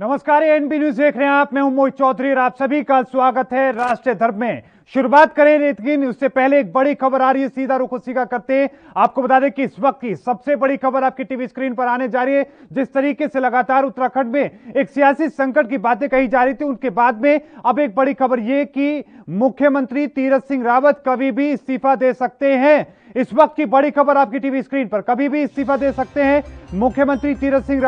नमस्कार, NB news देख रहे हैं आप। मैं हूं मोहित चौधरी और आप सभी का स्वागत है राष्ट्रीय धर्म में। शुरुआत करें, लेकिन उससे पहले एक बड़ी खबर आ रही है, सीधा रुख उसी का करते हैं। आपको बता दें कि इस वक्त की सबसे बड़ी खबर आपकी टीवी स्क्रीन पर आने जा रही है। जिस तरीके से लगातार उत्तराखंड में एक सियासी संकट की बातें कही जा रही थी, उनके बाद में अब एक बड़ी खबर यह कि मुख्यमंत्री तीरथ सिंह रावत कभी भी इस्तीफा दे सकते हैं। इस वक्त की बड़ी खबर आपकी टीवी स्क्रीन पर, कभी भी इस्तीफा दे सकते हैं मुख्यमंत्री तीरथ सिंह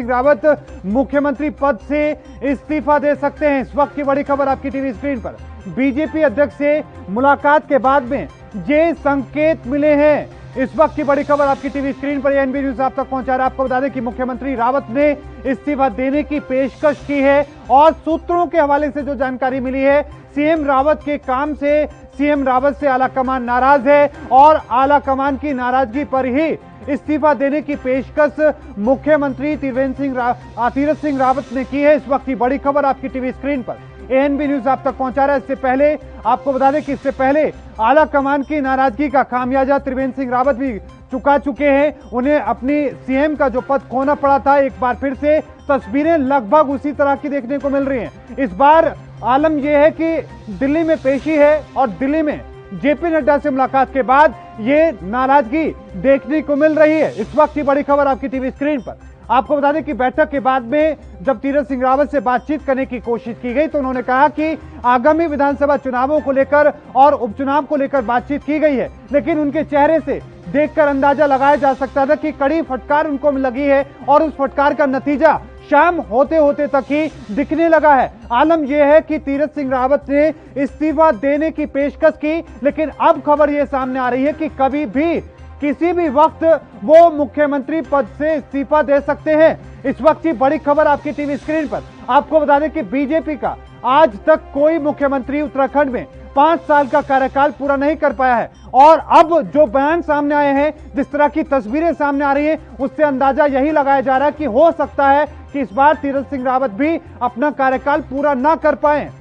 रावत मुख्यमंत्री पद से इस्तीफा दे सकते हैं। इस वक्त की बड़ी खबर आपकी टीवी स्क्रीन पर, बीजेपी अध्यक्ष से मुलाकात के बाद में ये संकेत मिले हैं। इस वक्त की बड़ी खबर आपकी टीवी स्क्रीन पर एनबी न्यूज आप तक पहुंचा रहा है। आपको बता दें कि मुख्यमंत्री रावत ने इस्तीफा देने की पेशकश की है और सूत्रों के हवाले से जो जानकारी मिली है, सीएम रावत के काम से सीएम रावत से आला कमान नाराज है और आला कमान की नाराजगी पर ही इस्तीफा देने की पेशकश मुख्यमंत्री तीरथ सिंह रावत ने की है। इस वक्त की बड़ी खबर आपकी टीवी स्क्रीन पर एएनबी न्यूज आप तक पहुंचा रहा है। इससे पहले आपको बता दें कि इससे पहले आला कमान की नाराजगी का खामियाजा त्रिवेंद्र सिंह रावत भी चुका चुके हैं। उन्हें अपनी सीएम का जो पद खोना पड़ा था, एक बार फिर से तस्वीरें लगभग उसी तरह की देखने को मिल रही हैं। इस बार आलम यह है कि दिल्ली में पेशी है और दिल्ली में जेपी नड्डा से मुलाकात के बाद ये नाराजगी देखने को मिल रही है। इस वक्त की बड़ी खबर आपकी टीवी स्क्रीन पर। आपको बता दें कि बैठक के बाद में जब तीरथ सिंह रावत से बातचीत करने की कोशिश की गई तो उन्होंने कहा कि आगामी विधानसभा चुनावों को लेकर और उपचुनाव को लेकर बातचीत की गई है, लेकिन उनके चेहरे से देखकर अंदाजा लगाया जा सकता था कि कड़ी फटकार उनको लगी है और उस फटकार का नतीजा शाम होते होते तक ही दिखने लगा है। आलम यह है कि तीरथ सिंह रावत ने इस्तीफा देने की पेशकश की, लेकिन अब खबर यह सामने आ रही है कि कभी भी किसी भी वक्त वो मुख्यमंत्री पद से इस्तीफा दे सकते हैं। इस वक्त की बड़ी खबर आपकी टीवी स्क्रीन पर। आपको बता दें कि बीजेपी का आज तक कोई मुख्यमंत्री उत्तराखंड में 5 साल का कार्यकाल पूरा नहीं कर पाया है और अब जो बयान सामने आए हैं, जिस तरह की तस्वीरें सामने आ रही हैं, उससे अंदाजा यही लगाया जा रहा है कि हो सकता है कि इस बार तीरथ सिंह रावत भी अपना कार्यकाल पूरा ना कर पाए।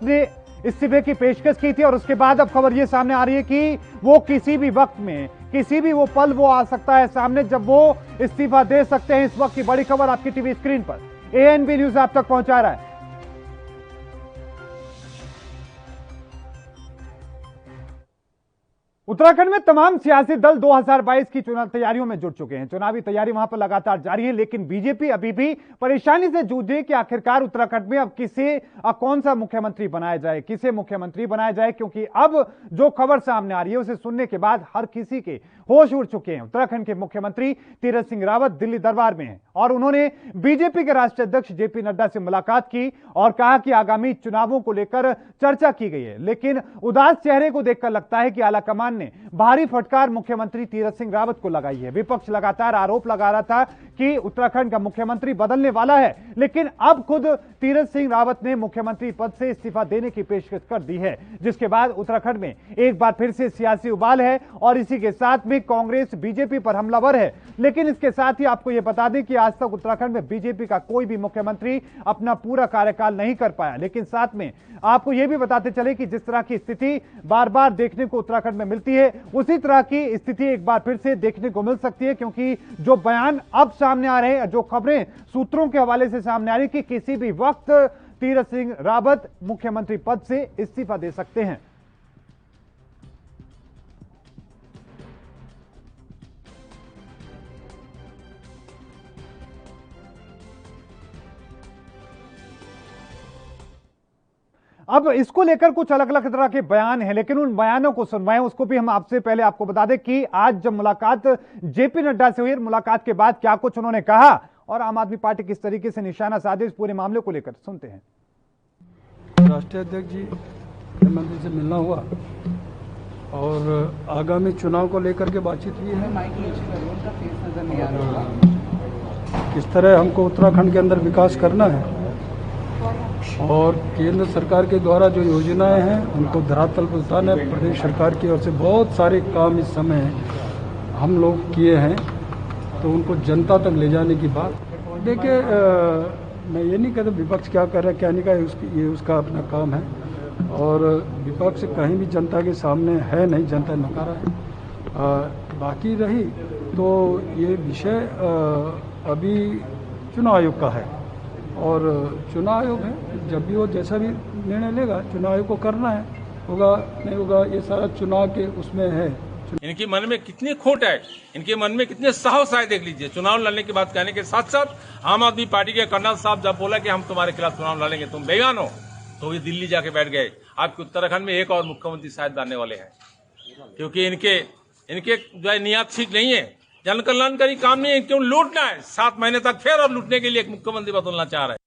ने इस्तीफे की पेशकश की थी और उसके बाद अब खबर यह सामने आ रही है कि वो किसी भी वक्त में किसी भी वो पल वो आ सकता है सामने जब वो इस्तीफा दे सकते हैं। इस वक्त की बड़ी खबर आपकी टीवी स्क्रीन पर एएनबी न्यूज आप तक पहुंचा रहा है। उत्तराखंड में तमाम सियासी दल 2022 की चुनाव तैयारियों में जुट चुके हैं। चुनावी तैयारी वहां पर लगातार जारी है, लेकिन बीजेपी अभी भी परेशानी से जूझ रही है कि आखिरकार उत्तराखंड में अब कौन सा मुख्यमंत्री बनाया जाए, किसे मुख्यमंत्री बनाया जाए, क्योंकि अब जो खबर सामने आ रही है उसे सुनने के बाद हर किसी के होश उड़ चुके हैं। उत्तराखंड के मुख्यमंत्री तीरथ सिंह रावत दिल्ली दरबार में हैं और उन्होंने बीजेपी के राष्ट्रीय अध्यक्ष जेपी नड्डा से मुलाकात की और कहा कि आगामी चुनावों को लेकर चर्चा की गई है, लेकिन उदास चेहरे को देखकर लगता है कि आलाकमान ने भारी फटकार मुख्यमंत्री तीरथ सिंह रावत को लगाई है। विपक्ष लगातार आरोप लगा रहा था कि उत्तराखंड का मुख्यमंत्री बदलने वाला है, लेकिन अब खुद तीरथ सिंह रावत ने मुख्यमंत्री पद से इस्तीफा देने की पेशकश कर दी है, जिसके बाद उत्तराखंड में एक बार फिर से सियासी उबाल है और इसी के साथ में कांग्रेस बीजेपी पर हमलावर है। लेकिन इसके साथ ही आपको यह बता दें कि आज तक उत्तराखंड में बीजेपी का कोई भी मुख्यमंत्री अपना पूरा कार्यकाल नहीं कर पाया। लेकिन साथ में आपको यह भी बताते चले कि जिस तरह की स्थिति बार बार देखने को उत्तराखंड में मिलती है, उसी तरह की स्थिति एक बार फिर से देखने को मिल सकती है, क्योंकि जो बयान अब सामने आ रहे हैं, जो खबरें सूत्रों के हवाले से सामने आ रही कि किसी भी वक्त तीरथ सिंह रावत मुख्यमंत्री पद से इस्तीफा दे सकते हैं। अब इसको लेकर कुछ अलग अलग तरह के बयान हैं, लेकिन उन बयानों को सुनवाएं उसको भी हम आपसे पहले आपको बता दें कि आज जब मुलाकात जेपी नड्डा से हुई, मुलाकात के बाद क्या कुछ उन्होंने कहा और आम आदमी पार्टी किस तरीके से निशाना साधे इस पूरे मामले को लेकर सुनते हैं। राष्ट्रीय अध्यक्ष जी मुख्यमंत्री से मिलना हुआ और आगामी चुनाव को लेकर के बातचीत हुई है। किस तरह हमको उत्तराखंड के अंदर विकास करना है और केंद्र सरकार के द्वारा जो योजनाएं हैं उनको धरातल पर उतारना है। प्रदेश सरकार की ओर से बहुत सारे काम इस समय हम लोग किए हैं, तो उनको जनता तक ले जाने की बात। देखिए, मैं ये नहीं कहता विपक्ष क्या कर रहा है क्या नहीं कर रहा, ये उसका अपना काम है। और विपक्ष कहीं भी जनता के सामने है नहीं, जनता नकारा है। बाकी रही तो ये विषय अभी चुनाव आयोग का है और चुनाव आयोग है, जब भी वो जैसा भी निर्णय लेगा चुनाव आयोग को करना है, होगा नहीं होगा ये सारा चुनाव के उसमें है। इनके मन में कितनी खोट है, इनके मन में कितने साहस है, देख लीजिए। चुनाव लड़ने की बात कहने के साथ साथ आम आदमी पार्टी के कर्नल साहब जब बोला कि हम तुम्हारे खिलाफ चुनाव लड़ेंगे, तुम बेईमान हो, तो ये दिल्ली जाके बैठ गए। आपके उत्तराखंड में एक और मुख्यमंत्री शायद आने वाले हैं, क्योंकि इनके जो है नियत ठीक नहीं है, जन कल्याणकारी काम नहीं है, क्यों लूटना है 7 महीने तक, फिर और लूटने के लिए एक मुख्यमंत्री बदलना चाह रहे हैं।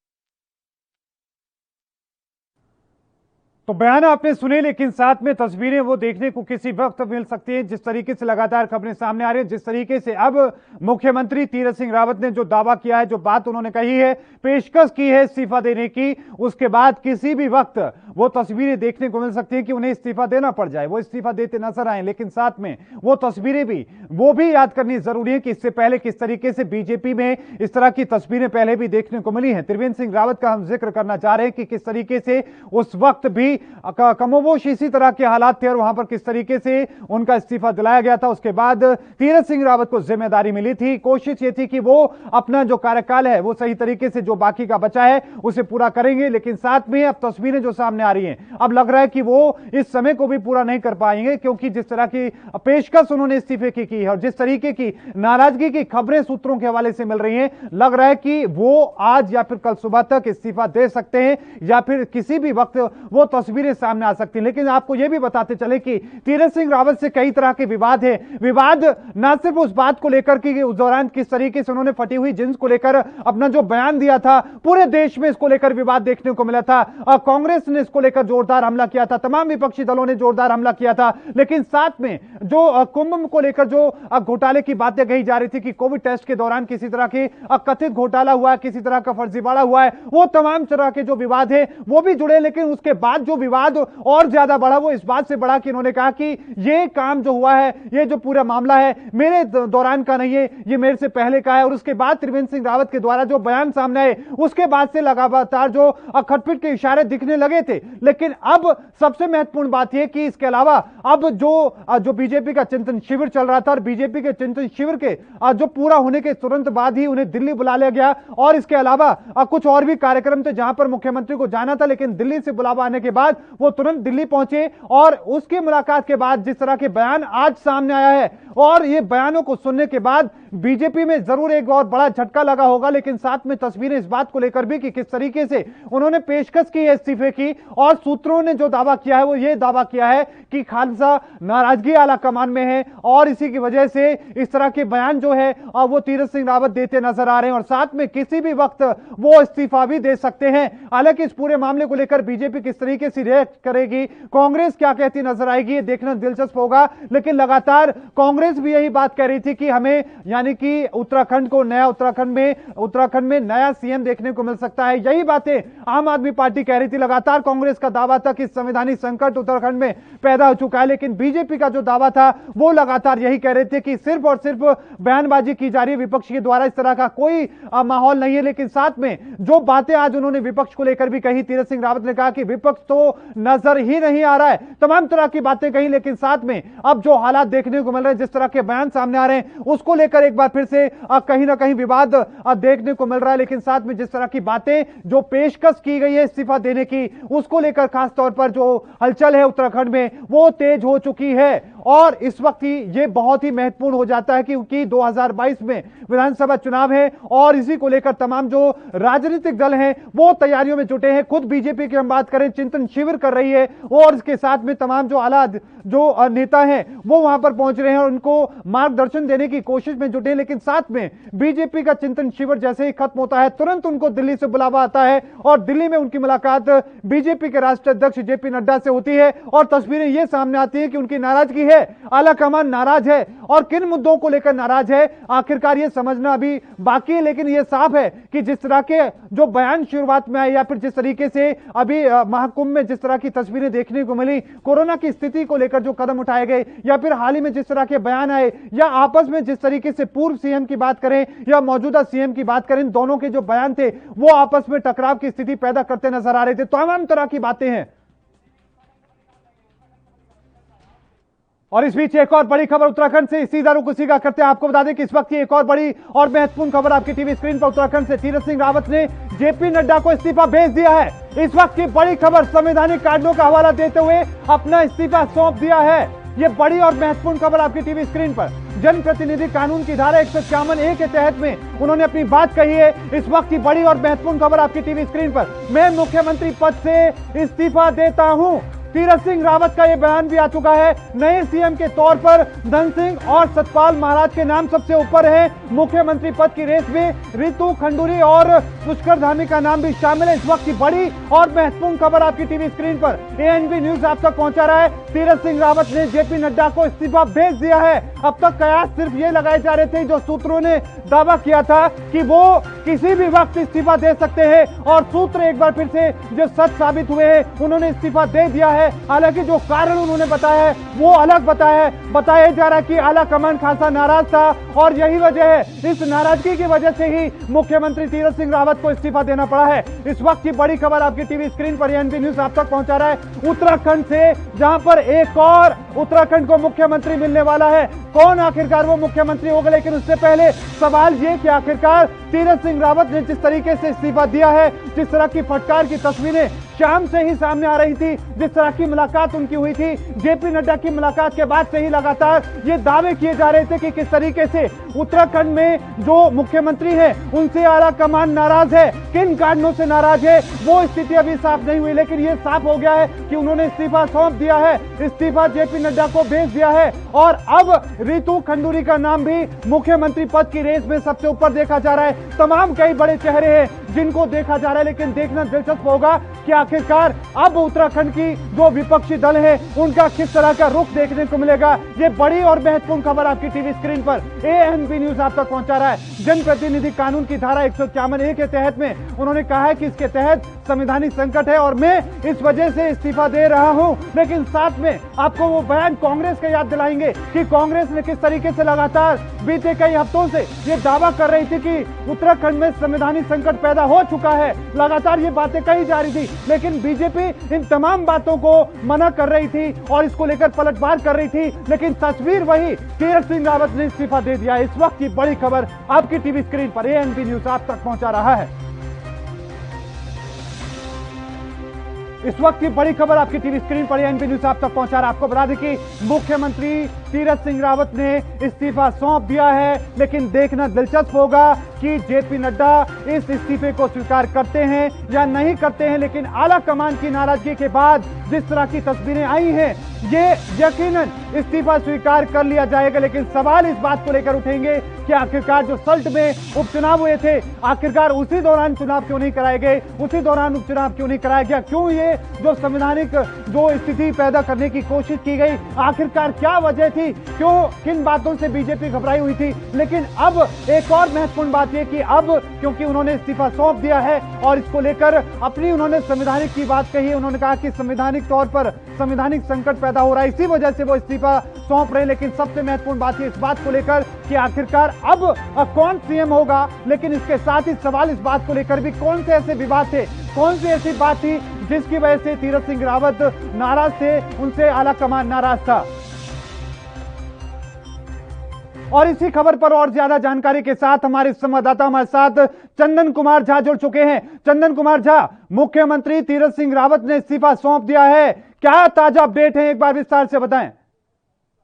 तो बयान आपने सुने, लेकिन साथ में तस्वीरें वो देखने को किसी वक्त मिल सकती हैं। जिस तरीके से लगातार खबरें सामने आ रही हैं, जिस तरीके से अब मुख्यमंत्री तीरथ सिंह रावत ने जो दावा किया है, जो बात उन्होंने कही है, पेशकश की है इस्तीफा देने की, उसके बाद किसी भी वक्त वो तस्वीरें देखने को मिल सकती है कि उन्हें इस्तीफा देना पड़ जाए, वो इस्तीफा देते नजर आए। लेकिन साथ में वो तस्वीरें भी याद करनी जरूरी है कि इससे पहले किस तरीके से बीजेपी में इस तरह की तस्वीरें पहले भी देखने को मिली हैं। त्रिवेंद्र सिंह रावत का हम जिक्र करना चाह रहे हैं कि किस तरीके से उस वक्त भी कमोबेश इसी तरह के हालात थे और वहां पर किस तरीके से उनका इस्तीफा दिलाया गया था। उसके बाद तीरथ सिंह रावत को जिम्मेदारी मिली थी, कोशिश ये थी कि वो अपना जो कार्यकाल है वो सही तरीके से जो बाकी का बचा है उसे पूरा करेंगे। लेकिन साथ में अब तस्वीरें जो सामने आ रही हैं, अब लग रहा है कि वो इस समय को भी पूरा नहीं कर पाएंगे, क्योंकि जिस तरह की पेशकश उन्होंने इस्तीफे की है और जिस तरीके की नाराजगी की खबरें सूत्रों के हवाले से मिल रही हैं, लग रहा है कि वो आज या फिर कल सुबह तक इस्तीफा दे सकते हैं या फिर किसी भी वक्त वो तस्वीरें सामने आ सकती हैं। लेकिन आपको यह भी बताते चले कि तीरथ सिंह रावत से कई तरह के विवाद है। विवाद ना सिर्फ उस बात को लेकर कि उस दौरान किस तरीके से उन्होंने फटी हुई जींस को लेकर अपना जो बयान दिया था, पूरे देश में इसको लेकर विवाद देखने को मिला था। कांग्रेस ने इसको लेकर जोरदार हमला किया था, तमाम विपक्षी दलों ने जोरदार हमला किया था। लेकिन साथ में जो कुंभ को लेकर जो घोटाले की बातें कही जा रही थी कि कोविड टेस्ट के दौरान किसी तरह के कथित घोटाला हुआ है, किसी तरह का फर्जीवाड़ा हुआ है, वो तमाम तरह के जो विवाद है वो भी जुड़े। लेकिन उसके बाद जो विवाद और ज्यादा बढ़ा वो इस बात से बढ़ा कि इन्होंने कहा कि ये काम जो हुआ है, ये जो पूरा मामला है मेरे दौरान का नहीं है, ये मेरे से पहले का है। और उसके बाद त्रिवेंद्र सिंह रावत के द्वारा जो बयान सामने आए, उसके बाद से लगातार जो खटपट के इशारे दिखने लगे थे। लेकिन अब सबसे महत्वपूर्ण बात यह कि इसके अलावा अब जो बीजेपी का चिंतन शिविर चल रहा था और बीजेपी के चिंतन शिविर के जो पूरा होने के तुरंत बाद ही उन्हें दिल्ली बुला लिया गया। और इसके अलावा कुछ और भी कार्यक्रम थे जहां पर मुख्यमंत्री को जाना था, लेकिन दिल्ली से बुलावा आने के बाद वो तुरंत दिल्ली पहुंचे। और उसकी मुलाकात के बाद जिस तरह के बयान आज सामने आया है, और ये बयानों को सुनने के बाद बीजेपी में जरूर एक और बड़ा झटका लगा होगा। लेकिन साथ में तस्वीरें इस बात को लेकर भी कि किस तरीके से उन्होंने पेशकश की है इस्तीफे की, और सूत्रों ने जो दावा किया है वो ये दावा किया है कि खालसा नाराजगी आला कमान में है और इसी की वजह से इस तरह के बयान जो है वो तीरथ सिंह रावत देते नजर आ रहे हैं। और साथ में किसी भी वक्त वो इस्तीफा भी दे सकते हैं। हालांकि इस पूरे मामले को लेकर बीजेपी किस तरीके से रिएक्ट करेगी, कांग्रेस क्या कहती नजर आएगी, ये देखना दिलचस्प होगा। लेकिन लगातार कांग्रेस भी यही बात कह रही थी कि हमें यानी कि उत्तराखंड में नया सीएम देखने को मिल सकता है। यही बातें आम आदमी पार्टी कह रही थी। लगातार कांग्रेस का दावा था कि संवैधानिक संकट उत्तराखंड में पैदा हो चुका है, लेकिन बीजेपी का जो दावा था वो लगातार यही कह रहे थे कि सिर्फ और सिर्फ बयानबाजी की जा रही है विपक्ष के द्वारा, इस तरह का कोई माहौल नहीं है। लेकिन साथ में जो बातें आज उन्होंने विपक्ष को लेकर भी कही, तीरथ सिंह रावत ने कहा कि विपक्ष तो नजर ही नहीं आ रहा है, तमाम तरह की बातें कही। लेकिन साथ में अब जो हालात देखने को मिल रहे हैं, जिस तरह के बयान सामने आ रहे हैं, उसको लेकर एक बार फिर से कहीं ना कहीं विवाद देखने को मिल रहा है। लेकिन साथ में जिस तरह की बातें जो पेशकश की गई है इस्तीफा देने की, उसको लेकर खासतौर पर जो हलचल है उत्तराखंड में वो तेज हो चुकी है। और इस वक्त ही ये बहुत ही महत्वपूर्ण हो जाता है क्योंकि 2022 में विधानसभा चुनाव है और इसी को लेकर तमाम जो राजनीतिक दल हैं वो तैयारियों में जुटे हैं। खुद बीजेपी की हम बात करें, चिंतन शिविर कर रही है और इसके साथ में तमाम जो आला जो नेता हैं वो वहां पर पहुंच रहे हैं और उनको मार्गदर्शन देने की कोशिश में जुटे हैं। लेकिन साथ में बीजेपी का चिंतन शिविर जैसे ही खत्म होता है, तुरंत उनको दिल्ली से बुलावा आता है और दिल्ली में उनकी मुलाकात बीजेपी के राष्ट्रीय अध्यक्ष जेपी नड्डा से होती है। और तस्वीरें ये सामने आती है कि उनकी नाराजगी है है आला कमान नाराज है और किन मुद्दों को लेकर नाराज है, आखिरकार ये समझना अभी बाकी है। लेकिन ये साफ है कि जिस तरह के जो बयान शुरुआत में आए या फिर जिस तरीके से अभी महाकुंभ में जिस तरह की तस्वीरें देखने को मिली, कोरोना की स्थिति को लेकर जो कदम उठाए गए या फिर हाल ही में जिस तरह के बयान आए या आपस में जिस तरीके से पूर्व सीएम की बात करें या मौजूदा सीएम की बात करें, दोनों के जो बयान थे वो आपस में टकराव की स्थिति पैदा करते नजर आ रहे थे। तमाम तरह की बातें हैं। और इस बीच एक और बड़ी खबर उत्तराखंड से सीधा रुख उसी का करते हैं। आपको बता दें कि इस वक्त की एक और बड़ी और महत्वपूर्ण खबर आपकी टीवी स्क्रीन पर उत्तराखंड से। तीरथ सिंह रावत ने जेपी नड्डा को इस्तीफा भेज दिया है। इस वक्त की बड़ी खबर, संवैधानिक कारणों का हवाला देते हुए अपना इस्तीफा सौंप दिया है। यह बड़ी और महत्वपूर्ण खबर आपकी टीवी स्क्रीन पर। जनप्रतिनिधि कानून की धारा 151A के तहत में उन्होंने अपनी बात कही है। इस वक्त की बड़ी और महत्वपूर्ण खबर आपकी टीवी स्क्रीन पर। मैं मुख्यमंत्री पद से इस्तीफा देता हूं। तीरथ सिंह रावत का यह बयान भी आ चुका है। नए सीएम के तौर पर धन सिंह और सतपाल महाराज के नाम सबसे ऊपर है। मुख्यमंत्री पद की रेस में रितु खंडूरी और पुष्कर धामी का नाम भी शामिल है। इस वक्त की बड़ी और महत्वपूर्ण खबर आपकी टीवी स्क्रीन पर एएनबी न्यूज आप तक पहुंचा रहा है। तीरथ सिंह रावत ने जेपी नड्डा को इस्तीफा भेज दिया है। अब तक कयास सिर्फ ये लगाए जा रहे थे, जो सूत्रों ने दावा किया था कि वो किसी भी वक्त इस्तीफा दे सकते हैं, और सूत्र एक बार फिर से जो सच साबित हुए हैं, उन्होंने इस्तीफा दे दिया है। हालांकि जो कारण उन्होंने बताया है वो अलग बताया जा रहा है कि आला कमान खासा नाराज था और यही वजह है, इस नाराजगी की वजह से ही मुख्यमंत्री तीरथ सिंह रावत को इस्तीफा देना पड़ा है। इस वक्त की बड़ी खबर आपकी टीवी स्क्रीन पर एएनबी न्यूज आप तक पहुंचा रहा है उत्तराखंड से, जहां पर एक और उत्तराखंड को मुख्यमंत्री मिलने वाला है। कौन आखिरकार वो मुख्यमंत्री होगा, लेकिन उससे पहले सवाल ये कि आखिरकार तीरथ सिंह रावत ने जिस तरीके से इस्तीफा दिया है, जिस तरह की फटकार की तस्वीरें शाम से ही सामने आ रही थी, जिस तरह की मुलाकात उनकी हुई थी, जेपी नड्डा की मुलाकात के बाद से ही लगातार ये दावे किए जा रहे थे कि किस तरीके से उत्तराखंड में जो मुख्यमंत्री हैं उनसे आला कमान नाराज है। किन कारणों से नाराज है वो स्थिति अभी साफ नहीं हुई, लेकिन ये साफ हो गया है कि उन्होंने इस्तीफा सौंप दिया है, इस्तीफा जेपी नड्डा को भेज दिया है। और अब रितु खंडूरी का नाम भी मुख्यमंत्री पद की रेस में सबसे ऊपर देखा जा रहा है। तमाम कई बड़े चेहरे हैं जिनको देखा जा रहा है, लेकिन देखना दिलचस्प होगा कि आखिरकार अब उत्तराखंड की जो विपक्षी दल है उनका किस तरह का रुख देखने को मिलेगा। ये बड़ी और महत्वपूर्ण खबर आपकी टीवी स्क्रीन पर एएनबी न्यूज आप तक पहुंचा रहा है। जनप्रतिनिधि कानून की धारा 151A के तहत में उन्होंने कहा है कि इसके तहत संवैधानिक संकट है और मैं इस वजह से इस्तीफा दे रहा हूं। लेकिन साथ में आपको वो बयान कांग्रेस का याद दिलाएंगे कि कांग्रेस ने किस तरीके से लगातार बीते कई हफ्तों से ये दावा कर रही थी कि उत्तराखंड में संवैधानिक संकट पैदा हो चुका है। लगातार ये बातें कही जा रही थी, लेकिन बीजेपी इन तमाम बातों को मना कर रही थी और इसको लेकर पलटवार कर रही थी। लेकिन तस्वीर वही, तीरथ सिंह रावत ने इस्तीफा दे दिया। इस वक्त की बड़ी खबर आपकी टीवी स्क्रीन पर एएनबी न्यूज आप तक पहुंचा रहा है। इस वक्त की बड़ी खबर आपकी टीवी स्क्रीन पर एएनबी न्यूज आप तक पहुंचा रहा है। आपको बता दें कि मुख्यमंत्री तीरथ सिंह रावत ने इस्तीफा सौंप दिया है, लेकिन देखना दिलचस्प होगा कि जेपी नड्डा इस इस्तीफे को स्वीकार करते हैं या नहीं करते हैं। लेकिन आला कमान की नाराजगी के बाद जिस तरह की तस्वीरें आई हैं, ये यकीनन इस्तीफा स्वीकार कर लिया जाएगा। लेकिन सवाल इस बात को लेकर उठेंगे कि आखिरकार जो सल्ट में उपचुनाव हुए थे, आखिरकार उसी दौरान चुनाव क्यों नहीं कराए गए, उसी दौरान उपचुनाव क्यों नहीं कराया गया, क्यों ये जो संवैधानिक जो स्थिति पैदा करने की कोशिश की गई, आखिरकार क्या वजह थी, क्यों किन बातों से बीजेपी घबराई हुई थी। लेकिन अब एक और महत्वपूर्ण बात यह कि अब क्योंकि उन्होंने इस्तीफा सौंप दिया है और इसको लेकर अपनी उन्होंने संवैधानिक की बात कही है, उन्होंने कहा कि संवैधानिक तौर पर संवैधानिक संकट पैदा हो रहा है, इसी वजह से वो इस्तीफा सौंप रहे। लेकिन सबसे महत्वपूर्ण बात है इस बात को लेकर कि आखिरकार अब कौन सीएम होगा। लेकिन इसके साथ ही सवाल इस बात को लेकर भी, कौन से ऐसे विवाद थे, कौन सी ऐसी बात थी जिसकी वजह से तीरथ सिंह रावत नाराज थे, उनसे आला कमान नाराज था। और इसी खबर पर और ज्यादा जानकारी के साथ हमारे संवाददाता हमारे साथ चंदन कुमार झा जुड़ चुके हैं। चंदन कुमार झा, मुख्यमंत्री तीरथ सिंह रावत ने इस्तीफा सौंप दिया है, क्या ताजा अपडेट है, एक बार विस्तार से बताएं।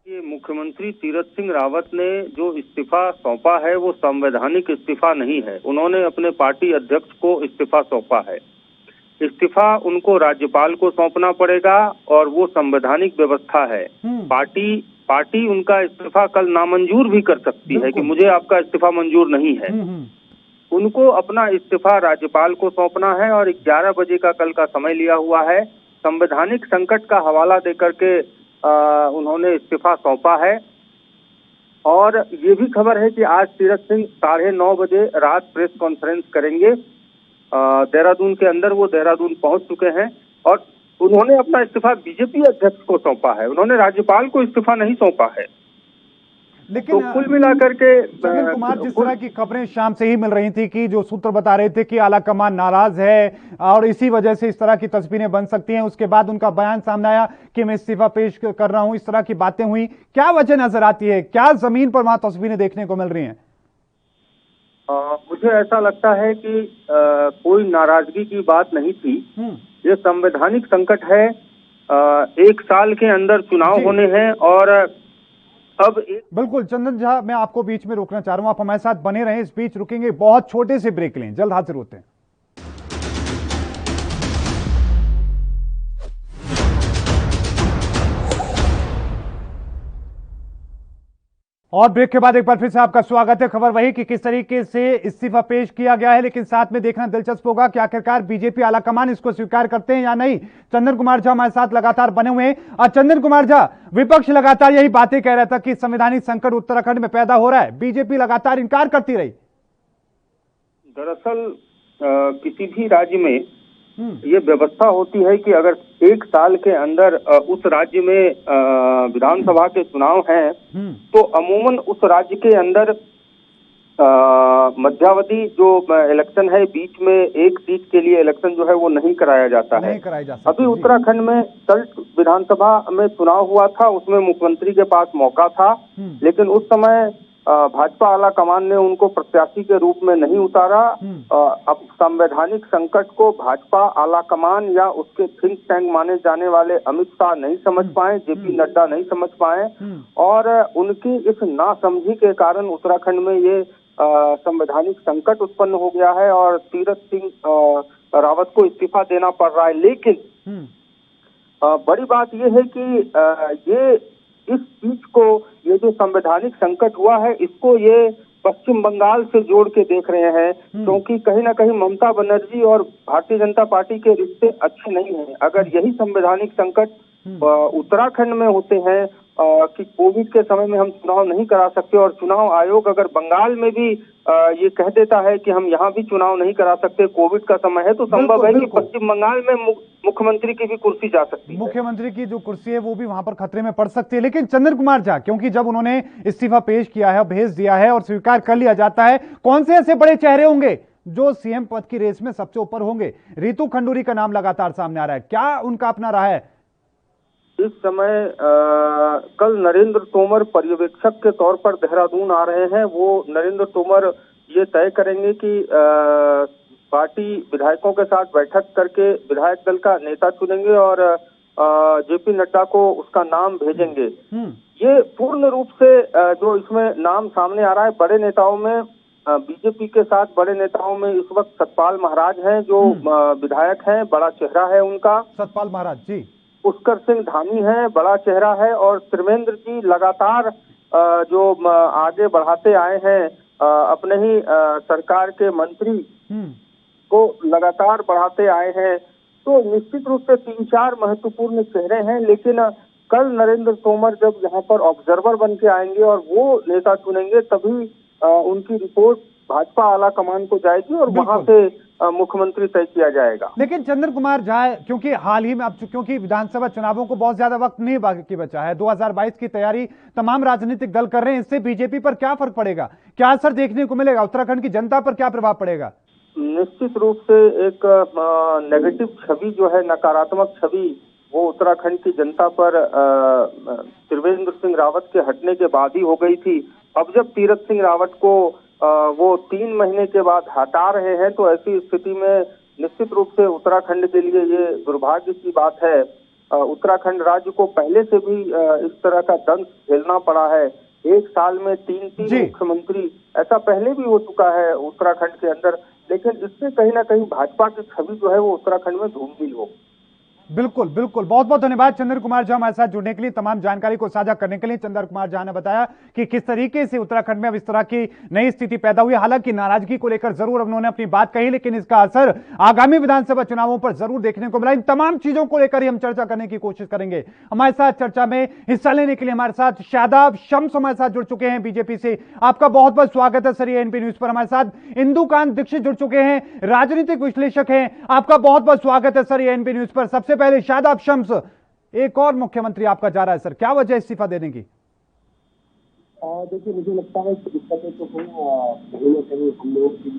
ये मुख्यमंत्री तीरथ सिंह रावत ने जो इस्तीफा सौंपा है वो संवैधानिक इस्तीफा नहीं है। उन्होंने अपने पार्टी अध्यक्ष को इस्तीफा सौंपा है। इस्तीफा उनको राज्यपाल को सौंपना पड़ेगा और वो संवैधानिक व्यवस्था है। पार्टी उनका इस्तीफा कल नामंजूर भी कर सकती है कि मुझे आपका इस्तीफा मंजूर नहीं है। उनको अपना इस्तीफा राज्यपाल को सौंपना है और 11 बजे का कल का समय लिया हुआ है। संवैधानिक संकट का हवाला देकर के उन्होंने इस्तीफा सौंपा है। और ये भी खबर है कि आज तीरथ सिंह 9:30 बजे रात प्रेस कॉन्फ्रेंस करेंगे देहरादून के अंदर। वो देहरादून पहुंच चुके हैं और उन्होंने अपना इस्तीफा बीजेपी अध्यक्ष को सौंपा है, उन्होंने राज्यपाल को इस्तीफा नहीं सौंपा है। लेकिन तो कुल मिलाकर के चंदन कुमार, जिस तरह की खबरें शाम से ही मिल रही थी कि जो सूत्र बता रहे थे कि आलाकमान नाराज है और इसी वजह से इस तरह की तस्वीरें बन सकती हैं, उसके बाद उनका बयान सामने आया कि मैं इस्तीफा पेश कर रहा हूं, इस तरह की बातें हुई, क्या वजह नजर आती है, क्या जमीन पर वहां तस्वीरें देखने को मिल रही हैं? मुझे ऐसा लगता है कि कोई नाराजगी की बात नहीं थी। ये संवैधानिक संकट है। 1 साल के अंदर चुनाव होने हैं और अब बिल्कुल चंदन झा, मैं आपको बीच में रोकना चाह रहा हूं, आप हमारे साथ बने रहें, इस बीच रुकेंगे, बहुत छोटे से ब्रेक लें, जल्द हाजिर होते हैं। और ब्रेक के बाद एक बार फिर से आपका स्वागत है। खबर वही कि किस तरीके से इस्तीफा पेश किया गया है, लेकिन साथ में देखना दिलचस्प होगा कि आखिरकार बीजेपी आलाकमान इसको स्वीकार करते हैं या नहीं। चंदन कुमार झा हमारे साथ लगातार बने हुए हैं। और चंदन कुमार झा, विपक्ष लगातार यही बातें कह रहा था कि संवैधानिक संकट उत्तराखंड में पैदा हो रहा है, बीजेपी लगातार इनकार करती रही। दरअसल किसी भी राज्य में ये व्यवस्था होती है कि अगर 1 साल के अंदर उस राज्य में विधानसभा के चुनाव हैं तो अमूमन उस राज्य के अंदर मध्यावधि जो इलेक्शन है, बीच में एक सीट के लिए इलेक्शन जो है वो नहीं कराया जाता है। अभी उत्तराखंड में सल्ट विधानसभा में चुनाव हुआ था, उसमें मुख्यमंत्री के पास मौका था, लेकिन उस समय भाजपा आला कमान ने उनको प्रत्याशी के रूप में नहीं उतारा। अब संवैधानिक संकट को भाजपा आला कमान या उसके थिंक टैंक माने जाने वाले अमित शाह नहीं समझ पाए, जेपी नड्डा नहीं समझ पाए और उनकी इस नासमझी के कारण उत्तराखंड में ये संवैधानिक संकट उत्पन्न हो गया है और तीरथ सिंह रावत को इस्तीफा देना पड़ रहा है। लेकिन बड़ी बात यह है कि ये इस चीज को, ये जो संवैधानिक संकट हुआ है, इसको ये पश्चिम बंगाल से जोड़ के देख रहे हैं, क्योंकि कहीं ना कहीं ममता बनर्जी और भारतीय जनता पार्टी के रिश्ते अच्छे नहीं हैं। अगर यही संवैधानिक संकट उत्तराखंड में होते हैं कि कोविड के समय में हम चुनाव नहीं करा सकते और चुनाव आयोग अगर बंगाल में भी ये कह देता है कि हम यहाँ भी चुनाव नहीं करा सकते, कोविड का समय है, तो संभव है कि पश्चिम बंगाल में मुख्यमंत्री की भी कुर्सी जा सकती है, मुख्यमंत्री की जो कुर्सी है वो भी वहां पर खतरे में पड़ सकती है। लेकिन चंदन कुमार झा, क्योंकि जब उन्होंने इस्तीफा पेश किया है, भेज दिया है और स्वीकार कर लिया जाता है, कौन से ऐसे बड़े चेहरे होंगे जो सीएम पद की रेस में सबसे ऊपर होंगे? रितु खंडूरी का नाम लगातार सामने आ रहा है, क्या उनका अपना रहा है इस समय? कल नरेंद्र तोमर पर्यवेक्षक के तौर पर देहरादून आ रहे हैं। वो नरेंद्र तोमर ये तय करेंगे कि पार्टी विधायकों के साथ बैठक करके विधायक दल का नेता चुनेंगे और जेपी नड्डा को उसका नाम भेजेंगे। ये पूर्ण रूप से जो इसमें नाम सामने आ रहा है, बड़े नेताओं में बीजेपी के साथ बड़े नेताओं में इस वक्त सतपाल महाराज हैं जो विधायक हैं, बड़ा चेहरा है उनका। सतपाल महाराज जी। पुष्कर सिंह धामी है, बड़ा चेहरा है और त्रिवेंद्र जी लगातार जो आगे बढ़ाते आए हैं, अपने ही सरकार के मंत्री को लगातार बढ़ाते आए हैं। तो निश्चित रूप से 3-4 महत्वपूर्ण चेहरे हैं, लेकिन कल नरेंद्र तोमर जब यहाँ पर ऑब्जर्वर बन के आएंगे और वो नेता चुनेंगे, तभी उनकी रिपोर्ट भाजपा आला कमान को जाएगी और वहां से मुख्यमंत्री तय किया जाएगा। लेकिन चंदन कुमार झा, क्योंकि हाल ही में अब क्योंकि विधानसभा चुनावों को बहुत ज्यादा वक्त नहीं बाकी बचा है, 2022 की तैयारी तमाम राजनीतिक दल कर रहे हैं, इससे बीजेपी पर क्या फर्क पड़ेगा, क्या असर देखने को मिलेगा, उत्तराखंड की जनता पर क्या प्रभाव पड़ेगा? निश्चित रूप से एक नेगेटिव छवि जो है, नकारात्मक छवि, वो उत्तराखंड की जनता पर त्रिवेंद्र सिंह रावत के हटने के बाद ही हो गई थी। अब जब तीरथ सिंह रावत को वो 3 महीने के बाद हटा रहे हैं, तो ऐसी स्थिति में निश्चित रूप से उत्तराखंड के लिए ये दुर्भाग्य की बात है। उत्तराखंड राज्य को पहले से भी इस तरह का दंश झेलना पड़ा है। 1 साल में 3 मुख्यमंत्री, ऐसा पहले भी हो चुका है उत्तराखंड के अंदर, लेकिन इससे कहीं ना कहीं भाजपा की छवि जो है वो उत्तराखंड में धूमिल हो। बिल्कुल बिल्कुल, बहुत बहुत धन्यवाद चंद्र कुमार झा हमारे साथ जुड़ने के लिए, तमाम जानकारी को साझा करने के लिए। चंद्र कुमार झा ने बताया कि किस तरीके से उत्तराखंड में अब इस तरह की नई स्थिति पैदा हुई। हालांकि नाराजगी को लेकर जरूर उन्होंने अपनी बात कही, लेकिन इसका असर आगामी विधानसभा चुनावों पर जरूर देखने को मिला। इन तमाम चीजों को लेकर ही हम चर्चा करने की कोशिश करेंगे। हमारे साथ चर्चा में हिस्सा लेने के लिए हमारे साथ शादाब शम्स हमारे साथ जुड़ चुके हैं बीजेपी से। आपका बहुत बहुत स्वागत है सर ये एएनपी न्यूज पर। हमारे साथ इंदुकांत दीक्षित जुड़ चुके हैं, राजनीतिक विश्लेषक हैं। आपका बहुत बहुत स्वागत है सर ये एएनपी न्यूज पर। सबसे पहले शादाब शम्स, एक और मुख्यमंत्री आपका जा रहा है सर, क्या वजह इस्तीफा देने की? देखिए, मुझे लगता है कि दिक्कतें तो हैं, कहीं न कहीं हम लोग की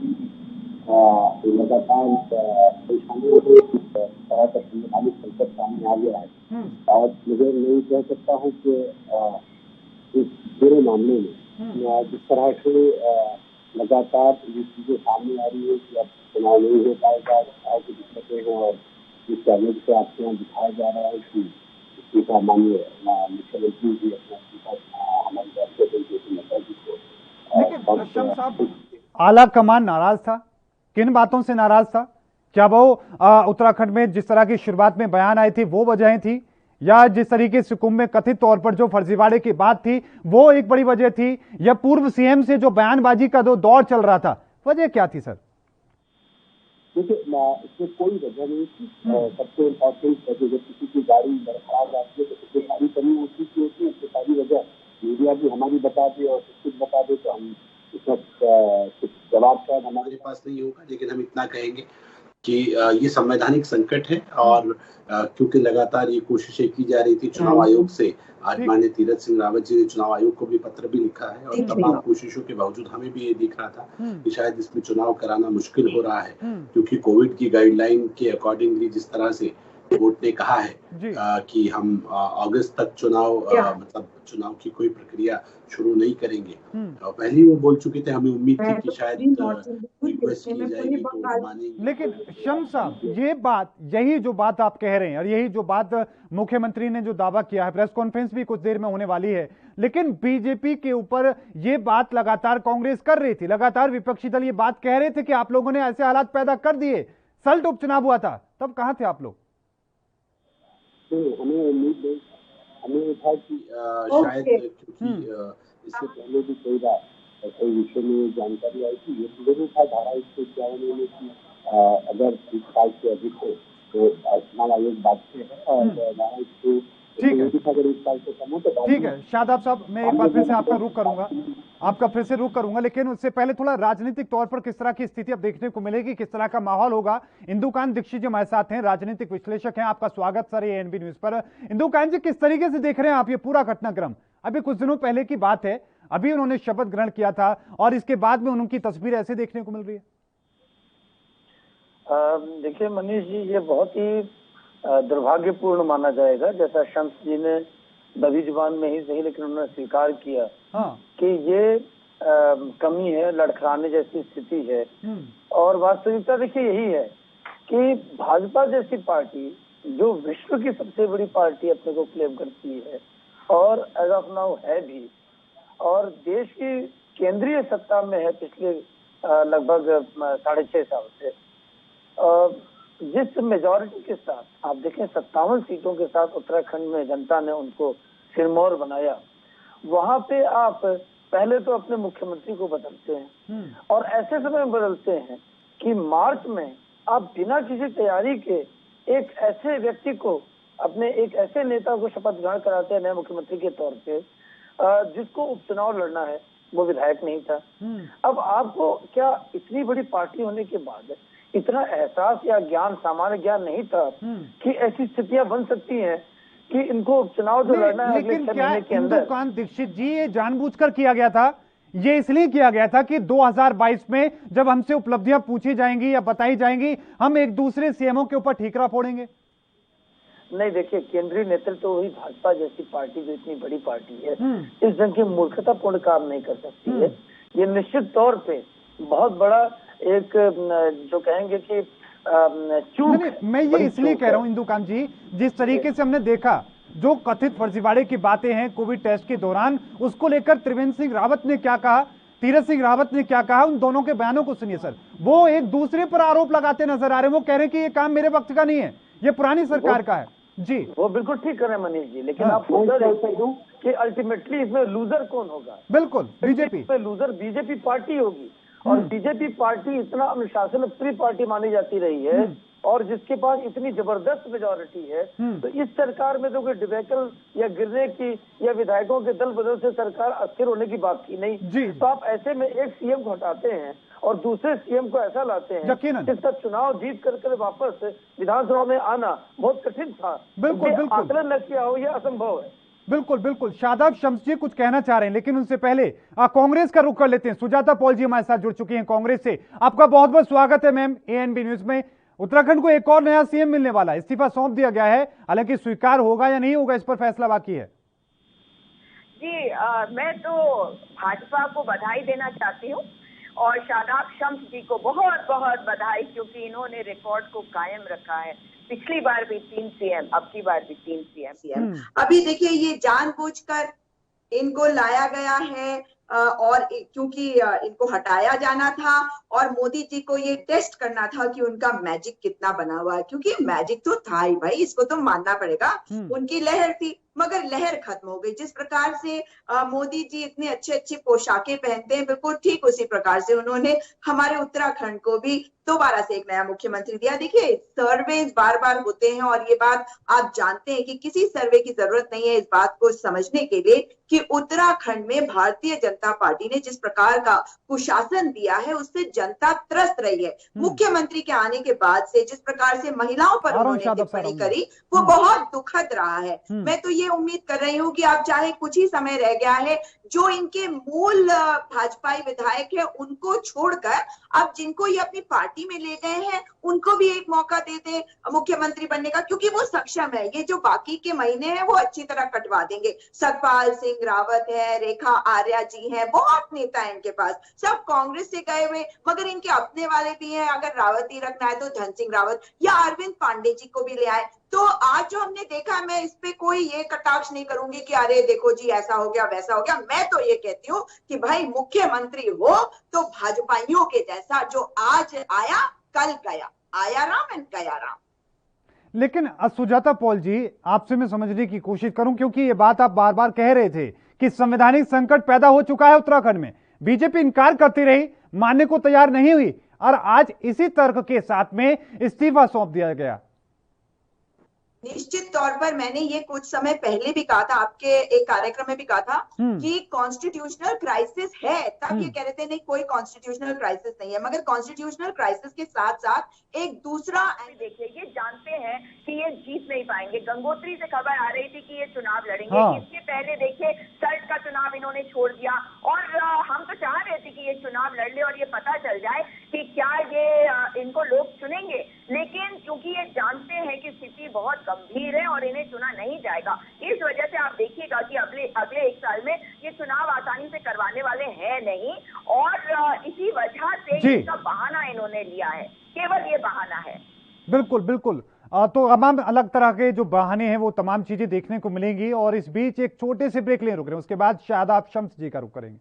लगातार परेशानियों में इस तरह का संवैधानिक संकट सामने आ गया है। और मुझे नहीं कह सकता हूँ कि इस पूरे मामले में जिस तरह से लगातार ये चीजें सामने आ रही है कि अब चुनाव नहीं हो पाएगा, चुनाव की दिक्कतें हैं, और जिस चैलेंज से आपके यहाँ दिखाया जा रहा है कि इस्तीफा मानिए मुख्यमंत्री जी अपना इस्तीफा हमारी राष्ट्रीय नेता जी को। आला कमान नाराज था, किन बातों से नाराज था? क्या वो उत्तराखंड में जिस तरह की शुरुआत में बयान आए थे वो वजहें थी, या जिस तरीके से कुंभ में कथित तौर पर जो फर्जीवाड़े की बात थी वो एक बड़ी वजह थी, या पूर्व सीएम से जो बयानबाजी का जो दौर चल रहा था, वजह क्या थी सर? देखिए, इसमें कोई वजह नहीं थी। सबसे इम्पोर्टेंट जब किसी की गाड़ी खराब जाती है तो सबसे सारी कमी उसी की होती है, उसकी सारी वजह मीडिया भी हमारी बता दे और कुछ बता दे तो हम इसका कुछ जवाब शायद हमारे पास नहीं होगा। लेकिन हम इतना कहेंगे कि ये संवैधानिक संकट है, और क्योंकि लगातार ये कोशिशें की जा रही थी चुनाव आयोग से। आज माननीय तीरथ सिंह रावत जी ने चुनाव आयोग को भी पत्र भी लिखा है, और तमाम कोशिशों के बावजूद हमें भी ये दिख रहा था कि शायद इसमें चुनाव कराना मुश्किल हो रहा है, क्योंकि कोविड की गाइडलाइन के अकॉर्डिंगली जिस तरह से कोर्ट ने कहा है कि हम अगस्त तक चुनाव मतलब चुनाव की कोई प्रक्रिया शुरू नहीं करेंगे। पहले ही वो बोल चुके थे, हमें उम्मीद थी कि शायद रिक्वेस्ट की जाएगी तो मानेंगे। लेकिन शम्स साहब, ये बात, यही जो बात आप कह रहे हैं और यही जो बात मुख्यमंत्री ने जो दावा किया है, प्रेस कॉन्फ्रेंस भी कुछ देर में होने वाली है, लेकिन बीजेपी के ऊपर ये बात लगातार कांग्रेस कर रही थी, लगातार विपक्षी दल ये बात कह रहे थे कि आप लोगों ने ऐसे हालात पैदा कर दिए। सल्ट उपचुनाव हुआ था, तब कहां थे आप लोग? हमें उम्मीद नहीं, हमें था कि शायद क्योंकि इससे पहले भी कई बार कई विषय में जानकारी आई थी, ये जरूर था धारा 151 में कि अगर 30 साल से अधिक हो तो चुनाव आयोग बाध्य है, और धारा 100 ठीक है, अगर 1 साल से कम हो तो ठीक है। शादाब साहब, मैं एक बार फिर से आपका रुख करूंगा, लेकिन उससे पहले थोड़ा राजनीतिक तौर पर किस तरह की स्थिति अब देखने को मिलेगी, किस तरह का माहौल होगा। इंदुकांत दीक्षित जी हमारे साथ हैं, राजनीतिक विश्लेषक हैं। आपका स्वागत सर ये एएनपी न्यूज पर। इंदुकांत जी, किस तरीके से देख रहे हैं आप ये पूरा घटनाक्रम? अभी कुछ दिनों पहले की बात है, अभी उन्होंने शपथ ग्रहण किया था और इसके बाद में उनकी तस्वीर ऐसे देखने को मिल रही है। देखिए मनीष जी, ये बहुत ही दुर्भाग्यपूर्ण माना जाएगा, जैसा शम्स जी ने दबी जुबान में ही सही लेकिन उन्होंने स्वीकार किया कि ये कमी है, लड़खड़ाने जैसी स्थिति है। और वास्तविकता देखिए यही है कि भाजपा जैसी पार्टी जो विश्व की सबसे बड़ी पार्टी अपने को क्लेम करती है और एज ऑफ नाउ है भी, और देश की केंद्रीय सत्ता में है पिछले लगभग 6.5 साल से, जिस मेजॉरिटी के साथ आप देखें 57 सीटों के साथ उत्तराखंड में जनता ने उनको सिरमौर बनाया, वहां पे आप पहले तो अपने मुख्यमंत्री को बदलते हैं और ऐसे समय में बदलते हैं कि मार्च में आप बिना किसी तैयारी के एक ऐसे व्यक्ति को, अपने एक ऐसे नेता को शपथ ग्रहण कराते हैं नए मुख्यमंत्री के तौर पे, जिसको उपचुनाव लड़ना है, वो विधायक नहीं था। अब आपको क्या इतनी बड़ी पार्टी होने के बाद इतना एहसास या ज्ञान, सामान्य ज्ञान नहीं था कि ऐसी स्थितियां बन सकती हैं कि इनको उपचुनाव जो लड़ना है अगले 6 महीने के अंदर? इंदुकांत दीक्षित जी, ये जानबूझकर किया गया था, ये इसलिए किया गया था कि 2022 में जब हमसे उपलब्धियां पूछी जाएंगी या बताई जाएंगी, हम एक दूसरे सीएमओ के ऊपर ठीकरा फोड़ेंगे। नहीं, देखिए केंद्रीय नेतृत्व तो वही भाजपा जैसी पार्टी जो इतनी बड़ी पार्टी है इस ढंग की मूर्खतापूर्ण काम नहीं कर सकती है। ये निश्चित तौर पे बहुत बड़ा एक जो कहेंगे कि चूक। मैं ये इसलिए कह रहा हूँ इंदुकांत जी, जिस तरीके से हमने देखा जो कथित फर्जीवाड़े की बातें हैं कोविड टेस्ट के दौरान, उसको लेकर त्रिवेंद्र सिंह रावत ने क्या कहा, तीरथ सिंह रावत ने क्या कहा, उन दोनों के बयानों को सुनिए सर। वो एक दूसरे पर आरोप लगाते नजर आ रहे हैं। वो कह रहे हैं कि ये काम मेरे वक्त का नहीं है, ये पुरानी सरकार का है जी। वो बिल्कुल ठीक कर रहे हैं मनीष जी, लेकिन आप कि अल्टीमेटली इसमें लूजर कौन होगा? बिल्कुल बीजेपी। इसमें लूजर बीजेपी पार्टी होगी, और बीजेपी पार्टी इतना अनुशासन प्रिय पार्टी मानी जाती रही है और जिसके पास इतनी जबरदस्त मेजोरिटी है, तो इस सरकार में तो कोई डिबेकल या गिरने की या विधायकों के दल बदल से सरकार अस्थिर होने की बात की नहीं। तो आप ऐसे में एक सीएम को हटाते हैं और दूसरे सीएम को ऐसा लाते हैं जिसका चुनाव जीत कर वापस विधानसभा में आना बहुत कठिन था। बिल्कुल आकलन न किया हो यह असंभव है। बिल्कुल। शादाब शम्स जी कुछ कहना चाह रहे हैं, लेकिन उनसे पहले कांग्रेस का रुख कर लेते हैं। सुजाता पॉल जी हमारे साथ जुड़ चुकी हैं कांग्रेस से। आपका बहुत बहुत स्वागत है मैम एएनबी न्यूज में। उत्तराखंड को एक और नया सीएम मिलने वाला है, इस्तीफा सौंप दिया गया है, हालांकि स्वीकार होगा या नहीं होगा इस पर फैसला बाकी है। जी मैं तो भाजपा को बधाई देना चाहती हूँ और शादाब शम्स जी को बहुत बहुत बधाई, क्योंकि इन्होंने रिकॉर्ड को कायम रखा है। पिछली बार भी 3 सीएम, अब की बार भी 3 सीएम। अभी देखिए ये जानबूझकर इनको लाया गया है और क्योंकि इनको हटाया जाना था और मोदी जी को ये टेस्ट करना था कि उनका मैजिक कितना बना हुआ है, क्योंकि मैजिक तो था ही भाई, इसको तो मानना पड़ेगा। उनकी लहर थी मगर लहर खत्म हो गई। जिस प्रकार से मोदी जी इतने अच्छे अच्छे पोशाकें पहनते हैं, बिल्कुल ठीक उसी प्रकार से उन्होंने हमारे उत्तराखंड को भी दोबारा से एक नया मुख्यमंत्री दिया। देखिए सर्वे बार बार होते हैं और ये बात आप जानते हैं कि किसी सर्वे की जरूरत नहीं है इस बात को समझने के लिए कि उत्तराखंड में भारतीय जनता पार्टी ने जिस प्रकार का कुशासन दिया है उससे जनता त्रस्त रही है। मुख्यमंत्री के आने के बाद से जिस प्रकार से महिलाओं पर उन्होंने टिप्पणी करी वो बहुत दुखद रहा है। मैं तो ये उम्मीद कर रही हूँ कि अब चाहे कुछ ही समय रह गया है, जो इनके मूल भाजपाई विधायक है उनको छोड़कर अब जिनको ये अपनी पार्टी में ले गए हैं उनको भी एक मौका दे दे मुख्यमंत्री बनने का, क्योंकि वो सक्षम है। ये जो बाकी के महीने हैं वो अच्छी तरह कटवा देंगे। सतपाल सिंह रावत है, रेखा आर्या जी हैं, बहुत नेता है इनके पास, सब कांग्रेस से गए हुए, मगर इनके अपने वाले भी हैं। अगर रावत ही रखना है तो धन सिंह रावत या अरविंद पांडे जी को भी ले आए। तो आज जो हमने देखा, मैं इस पे कोई ये कटाक्ष नहीं करूंगी कि अरे देखो जी ऐसा हो गया वैसा हो गया। मैं तो ये कहती हूँ कि भाई मुख्यमंत्री हो तो भाजपाइयों के जैसा, जो आज आया कल गया, आया राम एंड गया राम। लेकिन सुजाता पॉल जी आपसे मैं समझने की कोशिश करूं, क्योंकि ये बात आप बार बार कह रहे थे कि संवैधानिक संकट पैदा हो चुका है उत्तराखंड में, बीजेपी इनकार करती रही, मानने को तैयार नहीं हुई और आज इसी तर्क के साथ में इस्तीफा सौंप दिया गया। निश्चित तौर पर मैंने ये कुछ समय पहले भी कहा था, आपके एक कार्यक्रम में भी कहा था कि कॉन्स्टिट्यूशनल क्राइसिस है। तब ये कह रहे थे नहीं कोई कॉन्स्टिट्यूशनल क्राइसिस नहीं है, मगर कॉन्स्टिट्यूशनल क्राइसिस के साथ साथ एक दूसरा देखिए ये जानते हैं कि ये जीत नहीं पाएंगे। गंगोत्री से खबर आ रही थी कि ये चुनाव लड़ेंगे। इससे पहले देखिए सल्ट का चुनाव इन्होंने छोड़ दिया और हम तो चाह रहे थे कि ये चुनाव लड़ ले और ये पता चल जाए कि क्या ये इनको लोग चुनेंगे, लेकिन क्योंकि ये जानते हैं कि स्थिति बहुत गंभीर है और इन्हें चुना नहीं जाएगा, इस वजह से आप देखिएगा कि अगले 1 साल में ये चुनाव आसानी से करवाने वाले हैं नहीं और इसी वजह से इसका बहाना इन्होंने लिया है, केवल ये बहाना है। बिल्कुल। तो तमाम अलग तरह के जो बहाने हैं वो तमाम चीजें देखने को मिलेंगी और इस बीच एक छोटे से ब्रेक लें, रुक रहे हैं, उसके बाद शादाब शम्स जी का रुख करेंगे।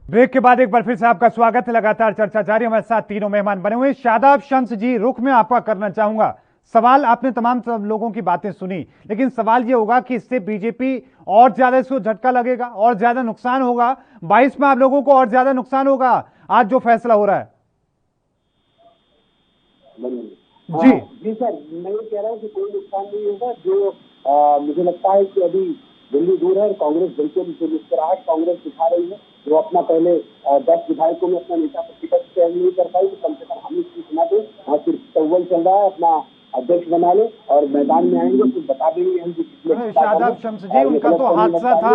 ब्रेक के बाद एक बार फिर से आपका स्वागत है। लगातार चर्चा जारी, हमारे साथ तीनों मेहमान बने हुए। शादाब शम्स जी, रुख में आपका करना चाहूंगा सवाल। आपने तमाम सब लोगों की बातें सुनी, लेकिन सवाल ये होगा कि इससे बीजेपी और ज्यादा इसको झटका लगेगा और ज्यादा नुकसान होगा, 22 में आप लोगों को और ज्यादा नुकसान होगा आज जो फैसला हो रहा है। जी सर, मैं ये कह रहा हूँ कि कोई नुकसान नहीं होगा। जो मुझे लगता है कि अभी दिल्ली दूर है, कांग्रेस बिल्कुल जो मुस्कुराहट कांग्रेस दिखा रही है, जो अपना पहले 10 विधायकों में अपना नेता प्रतिपक्ष चयन नहीं कर पाई, तो कम से कम हम इसकी सुना दे। और सिर्फ तव्वल चल रहा है, अपना अध्यक्ष बना ले और मैदान में आएंगे तो बता देंगे हम। शादाब शम्स जी, उनका तो हादसा था,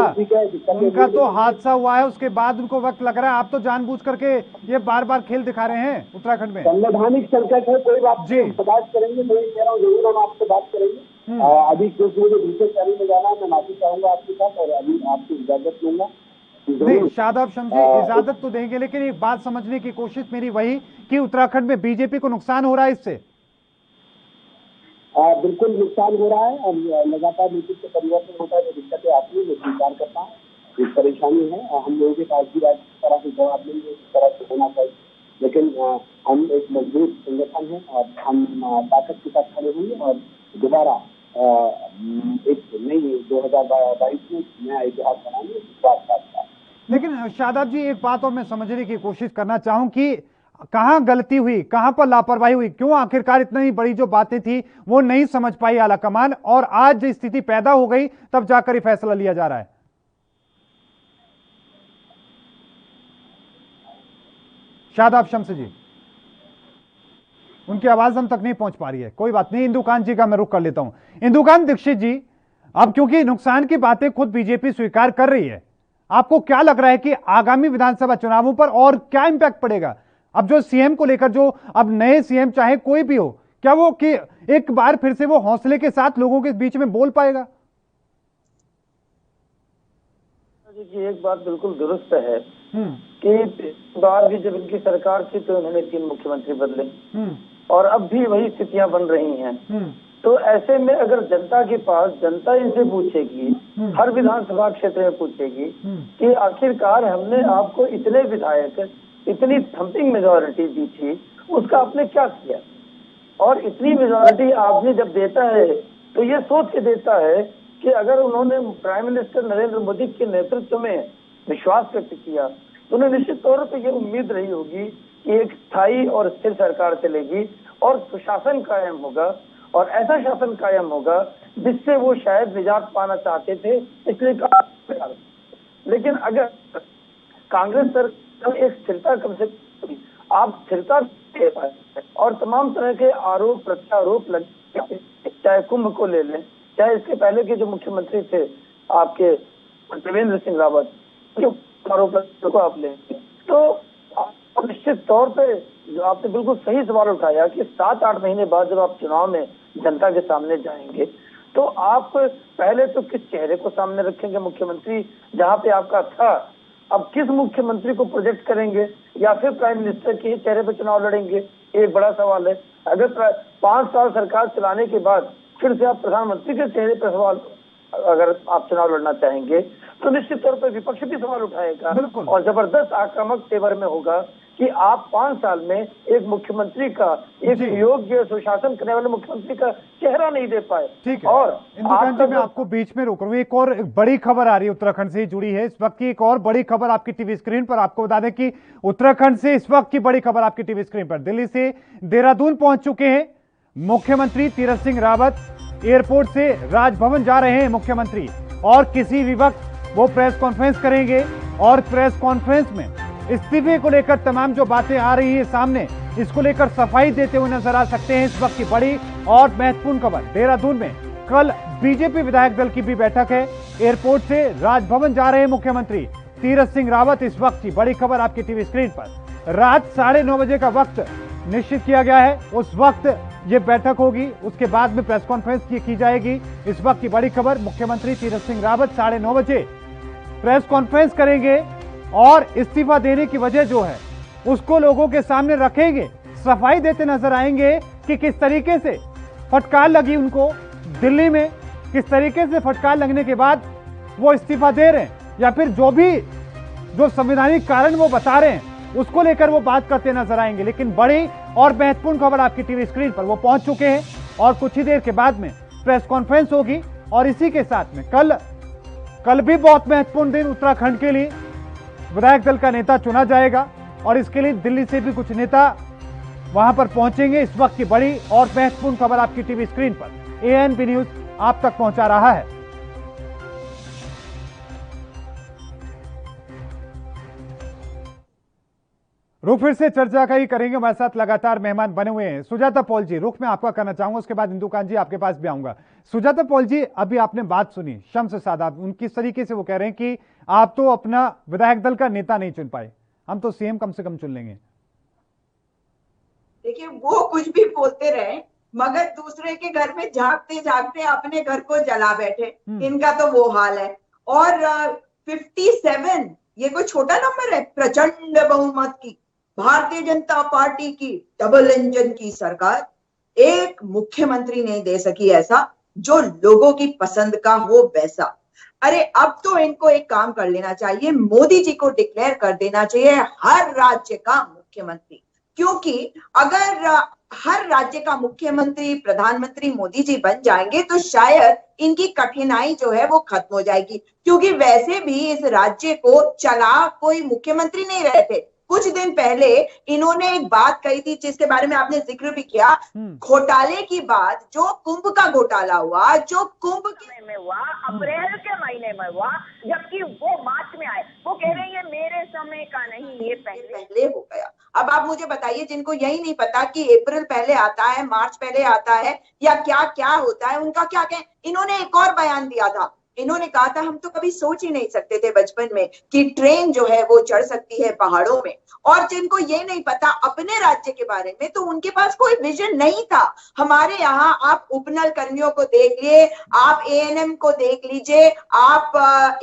उनका तो हादसा हुआ है, उसके बाद उनको वक्त लग रहा है। आप तो जानबूझ करके ये बार बार खेल दिखा रहे हैं उत्तराखंड में। संवैधानिक संकट है, कोई बात नहीं, बात करेंगे। मैं कह रहा हूँ जरूर हम आपसे बात करेंगे। अभी क्योंकि मुझे दूसरे चैनल में जाना है, मैं माफी चाहूंगा आपके साथ और अभी आपकी इजाजत लूंगा। नहीं शादाब शम्स जी, इजाजत तो देंगे, लेकिन एक बात समझने की कोशिश मेरी वही कि उत्तराखंड में बीजेपी को नुकसान हो रहा है इससे। बिल्कुल नुकसान हो रहा है और लगातार नीति से परिवर्तन होता है, जो दिक्कतें आती है वो स्वीकार करता है एक परेशानी है और हम लोगों के पास भी आज इस तरह से जवाब देंगे, इस तरह से होना चाहिए। लेकिन हम एक मजबूत संगठन है और हम ताकत के साथ खड़े हुए और दोबारा एक नई 2022 में नया इतिहास बनाने इस बात का। लेकिन शादाब जी, एक बात और मैं समझने की कोशिश करना चाहूं कि कहां गलती हुई, कहां पर लापरवाही हुई, क्यों आखिरकार इतनी बड़ी जो बातें थी वो नहीं समझ पाई आलाकमान, और आज जो स्थिति पैदा हो गई तब जाकर ये फैसला लिया जा रहा है। शादाब शम्स जी, उनकी आवाज हम तक नहीं पहुंच पा रही है। कोई बात नहीं, इंदुकांत जी का मैं रुख कर लेता हूं। इंदुकांत दीक्षित जी, अब क्योंकि नुकसान की बातें खुद बीजेपी स्वीकार कर रही है, आपको क्या लग रहा है कि आगामी विधानसभा चुनावों पर और क्या इंपैक्ट पड़ेगा? अब जो सीएम को लेकर, जो अब नए सीएम चाहे कोई भी हो, क्या वो कि एक बार फिर से वो हौसले के साथ लोगों के बीच में बोल पाएगा? एक बात बिल्कुल दुरुस्त है कि इस बार भी जब इनकी सरकार थी तो उन्होंने 3 मुख्यमंत्री बदले और अब भी वही स्थितियां बन रही हैं। तो ऐसे में अगर जनता के पास, जनता इनसे पूछेगी, हर विधानसभा क्षेत्र में पूछेगी कि आखिरकार हमने आपको इतने विधायक, इतनी थम्पिंग मेजॉरिटी दी थी, उसका आपने क्या किया? और इतनी मेजॉरिटी आपने जब देता है तो ये सोच के देता है कि अगर उन्होंने प्राइम मिनिस्टर नरेंद्र मोदी के नेतृत्व में विश्वास व्यक्त किया तो उन्हें निश्चित तौर पर यह उम्मीद रही होगी कि एक स्थायी और स्थिर सरकार चलेगी और सुशासन कायम होगा, और ऐसा शासन कायम होगा जिससे वो शायद निजात पाना चाहते थे पिछले काल। लेकिन अगर कांग्रेस सरकार एक स्थिरता कम से आप स्थिरता दे पाए और तमाम तरह के आरोप प्रत्यारोप लगे, चाहे कुंभ को ले लें, चाहे इसके पहले के जो मुख्यमंत्री थे आपके त्रिवेंद्र सिंह रावत, जो आरोप को आप लें, तो निश्चित तौर पे जो आपने बिल्कुल सही सवाल उठाया कि 7-8 महीने बाद जब आप चुनाव में जनता के सामने जाएंगे तो आप पहले तो किस चेहरे को सामने रखेंगे मुख्यमंत्री जहां पे आपका था, अब किस मुख्यमंत्री को प्रोजेक्ट करेंगे या फिर प्राइम मिनिस्टर के चेहरे पर चुनाव लड़ेंगे, एक बड़ा सवाल है। अगर 5 साल सरकार चलाने के बाद फिर से आप प्रधानमंत्री के चेहरे पर सवाल, अगर आप चुनाव लड़ना चाहेंगे तो निश्चित तौर पर विपक्ष भी सवाल उठाएगा और जबरदस्त आक्रामक तेवर में होगा कि आप 5 साल में एक मुख्यमंत्री का, एक योग्य सुशासन करने वाले मुख्यमंत्री का चेहरा नहीं दे पाए। ठीक है, और मैं आपको बीच में रोक रहा हूं। एक और बड़ी खबर आ रही है उत्तराखंड से जुड़ी है इस वक्त की, एक और बड़ी खबर आपकी टीवी स्क्रीन पर। आपको बता दें कि उत्तराखंड से इस वक्त की बड़ी खबर आपकी टीवी स्क्रीन पर। दिल्ली से देहरादून पहुंच चुके हैं मुख्यमंत्री तीरथ सिंह रावत। एयरपोर्ट से राजभवन जा रहे हैं मुख्यमंत्री, और किसी भी वक्त वो प्रेस कॉन्फ्रेंस करेंगे, और प्रेस कॉन्फ्रेंस में इस्तीफे को लेकर तमाम जो बातें आ रही है सामने, इसको लेकर सफाई देते हुए नजर आ सकते हैं। इस वक्त की बड़ी और महत्वपूर्ण खबर, देहरादून में कल बीजेपी विधायक दल की भी बैठक है। एयरपोर्ट से राजभवन जा रहे हैं मुख्यमंत्री तीरथ सिंह रावत। इस वक्त की बड़ी खबर आपकी टीवी स्क्रीन पर। रात 9:30 बजे का वक्त निश्चित किया गया है, उस वक्त ये बैठक होगी, उसके बाद में प्रेस कॉन्फ्रेंस की जाएगी। इस वक्त की बड़ी खबर, मुख्यमंत्री तीरथ सिंह रावत 9:30 बजे प्रेस कॉन्फ्रेंस करेंगे और इस्तीफा देने की वजह जो है उसको लोगों के सामने रखेंगे, सफाई देते नजर आएंगे कि किस तरीके से फटकार लगी उनको दिल्ली में, किस तरीके से फटकार लगने के बाद वो इस्तीफा दे रहे हैं, या फिर जो संवैधानिक कारण वो बता रहे हैं उसको लेकर वो बात करते नजर आएंगे। लेकिन बड़ी और महत्वपूर्ण खबर आपकी टीवी स्क्रीन पर, वो पहुंच चुके हैं और कुछ ही देर के बाद में प्रेस कॉन्फ्रेंस होगी। और इसी के साथ में कल भी बहुत महत्वपूर्ण दिन उत्तराखंड के लिए, विधायक दल का नेता चुना जाएगा और इसके लिए दिल्ली से भी कुछ नेता वहां पर पहुंचेंगे। इस वक्त की बड़ी और महत्वपूर्ण खबर आपकी टीवी स्क्रीन पर एएनपी न्यूज आप तक पहुंचा रहा है। रुख फिर से चर्चा का ही करेंगे, हमारे साथ लगातार मेहमान बने हुए हैं। सुजाता पॉल जी, रुख में आपका करना चाहूंगा, उसके बाद इंदुकांत जी आपके पास भी आऊंगा। सुजाता पॉल जी, अभी आपने बात सुनी शम्स सादाब, उन किस तरीके से वो कह रहे हैं कि आप तो अपना विधायक दल का नेता नहीं चुन पाए, हम तो सीएम कम से कम चुन लेंगे। देखिए, वो कुछ भी बोलते रहे मगर दूसरे के घर में झांकते झांकते अपने घर को जला बैठे, इनका तो वो हाल है। और 57 ये कोई छोटा नंबर है, प्रचंड बहुमत की भारतीय जनता पार्टी की डबल इंजन की सरकार, एक मुख्यमंत्री नहीं दे सकी ऐसा जो लोगों की पसंद का हो वैसा। अरे अब तो इनको एक काम कर लेना चाहिए, मोदी जी को डिक्लेयर कर देना चाहिए हर राज्य का मुख्यमंत्री, क्योंकि अगर हर राज्य का मुख्यमंत्री प्रधानमंत्री मोदी जी बन जाएंगे तो शायद इनकी कठिनाई जो है वो खत्म हो जाएगी, क्योंकि वैसे भी इस राज्य को चला कोई मुख्यमंत्री नहीं रहे थे। कुछ दिन पहले इन्होंने एक बात कही थी जिसके बारे में आपने जिक्र भी किया, घोटाले की बात, जो कुंभ का घोटाला हुआ, जो कुंभ में हुआ, अप्रैल के महीने में हुआ, जबकि वो मार्च में आए। वो कह रहे हैं मेरे समय का नहीं, ये पहले हो गया। अब आप मुझे बताइए, जिनको यही नहीं पता कि अप्रैल पहले आता है, मार्च पहले आता है या क्या क्या होता है, उनका क्या कहें। इन्होंने एक और बयान दिया था, इन्होंने कहा था हम तो कभी सोच ही नहीं सकते थे बचपन में कि ट्रेन जो है वो चढ़ सकती है पहाड़ों में। और जिनको ये नहीं पता अपने राज्य के बारे में, तो उनके पास कोई विजन नहीं था। हमारे यहाँ आप उपनल कर्मियों को देख लिए, आप एएनएम को देख लीजिए, आप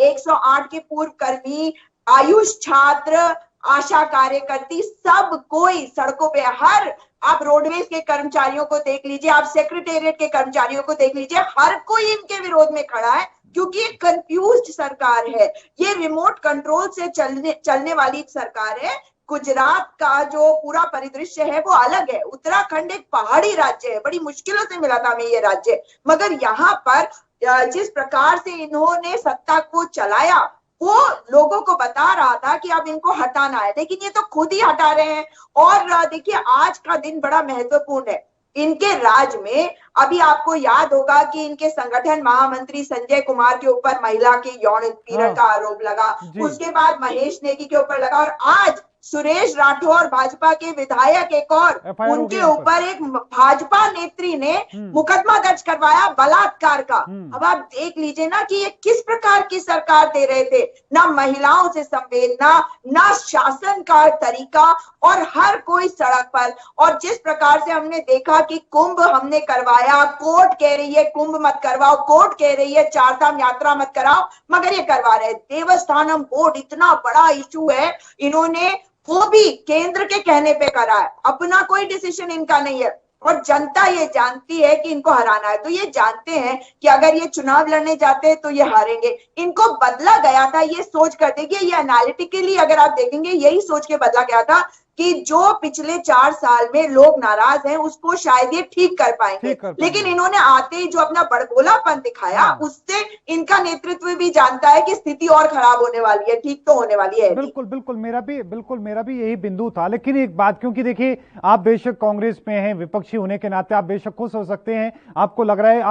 108 के पूर्व कर्मी, आयुष छात्र, आशा कार्यकर्ती, सब कोई सड़कों पे, हर आप रोडवेज के कर्मचारियों को देख लीजिए, आप सेक्रेटेरिएट के कर्मचारियों को देख लीजिए, हर कोई इनके विरोध में खड़ा है, क्योंकि ये कंफ्यूज्ड सरकार है, ये रिमोट कंट्रोल से चलने वाली सरकार है। गुजरात का जो पूरा परिदृश्य है वो अलग है, उत्तराखंड एक पहाड़ी राज्य है, बड़ी मुश्किलों से मिला था हमें ये राज्य, मगर यहाँ पर जिस प्रकार से इन्होंने सत्ता को चलाया वो लोगों को बता रहा था कि अब इनको हटाना है, लेकिन ये तो खुद ही हटा रहे हैं। और देखिए आज का दिन बड़ा महत्वपूर्ण है इनके राज में। अभी आपको याद होगा कि इनके संगठन महामंत्री संजय कुमार के ऊपर महिला के यौन उत्पीड़न का आरोप लगा, उसके बाद महेश नेगी के ऊपर लगा, और आज सुरेश राठौर भाजपा के विधायक एक और, उनके ऊपर एक भाजपा नेत्री ने मुकदमा दर्ज करवाया बलात्कार का। अब आप देख लीजिए ना कि ये किस प्रकार की सरकार दे रहे थे, ना महिलाओं से संवेदना, ना शासन का तरीका, और हर कोई सड़क पर। और जिस प्रकार से हमने देखा कि कुंभ हमने करवाया, कोर्ट कह रही है कुंभ मत करवाओ, कोर्ट कह रही है चारधाम यात्रा मत कराओ, मगर ये करवा रहे। देवस्थानम बोर्ड इतना बड़ा इशू है, इन्होंने वो भी केंद्र के कहने पे करा है, अपना कोई डिसीजन इनका नहीं है। और जनता ये जानती है कि इनको हराना है, तो ये जानते हैं कि अगर ये चुनाव लड़ने जाते हैं तो ये हारेंगे। इनको बदला गया था ये सोच कर, देखिए ये एनालिटिकली अगर आप देखेंगे यही सोच के बदला गया था कि जो पिछले 4 साल में लोग नाराज हैं उसको शायद ये ठीक कर पाएंगे, लेकिन इन्होंने आते ही जो अपना बड़बोलापन दिखाया उससे इनका नेतृत्व भी जानता है कि स्थिति और खराब होने वाली है, ठीक तो होने वाली है। बिल्कुल मेरा भी यही बिंदु था। लेकिन एक बात, क्योंकि देखिए आप बेशक कांग्रेस में हैं, विपक्षी होने के नाते आप बेशक खुश हो सकते हैं, आपको लग रहा है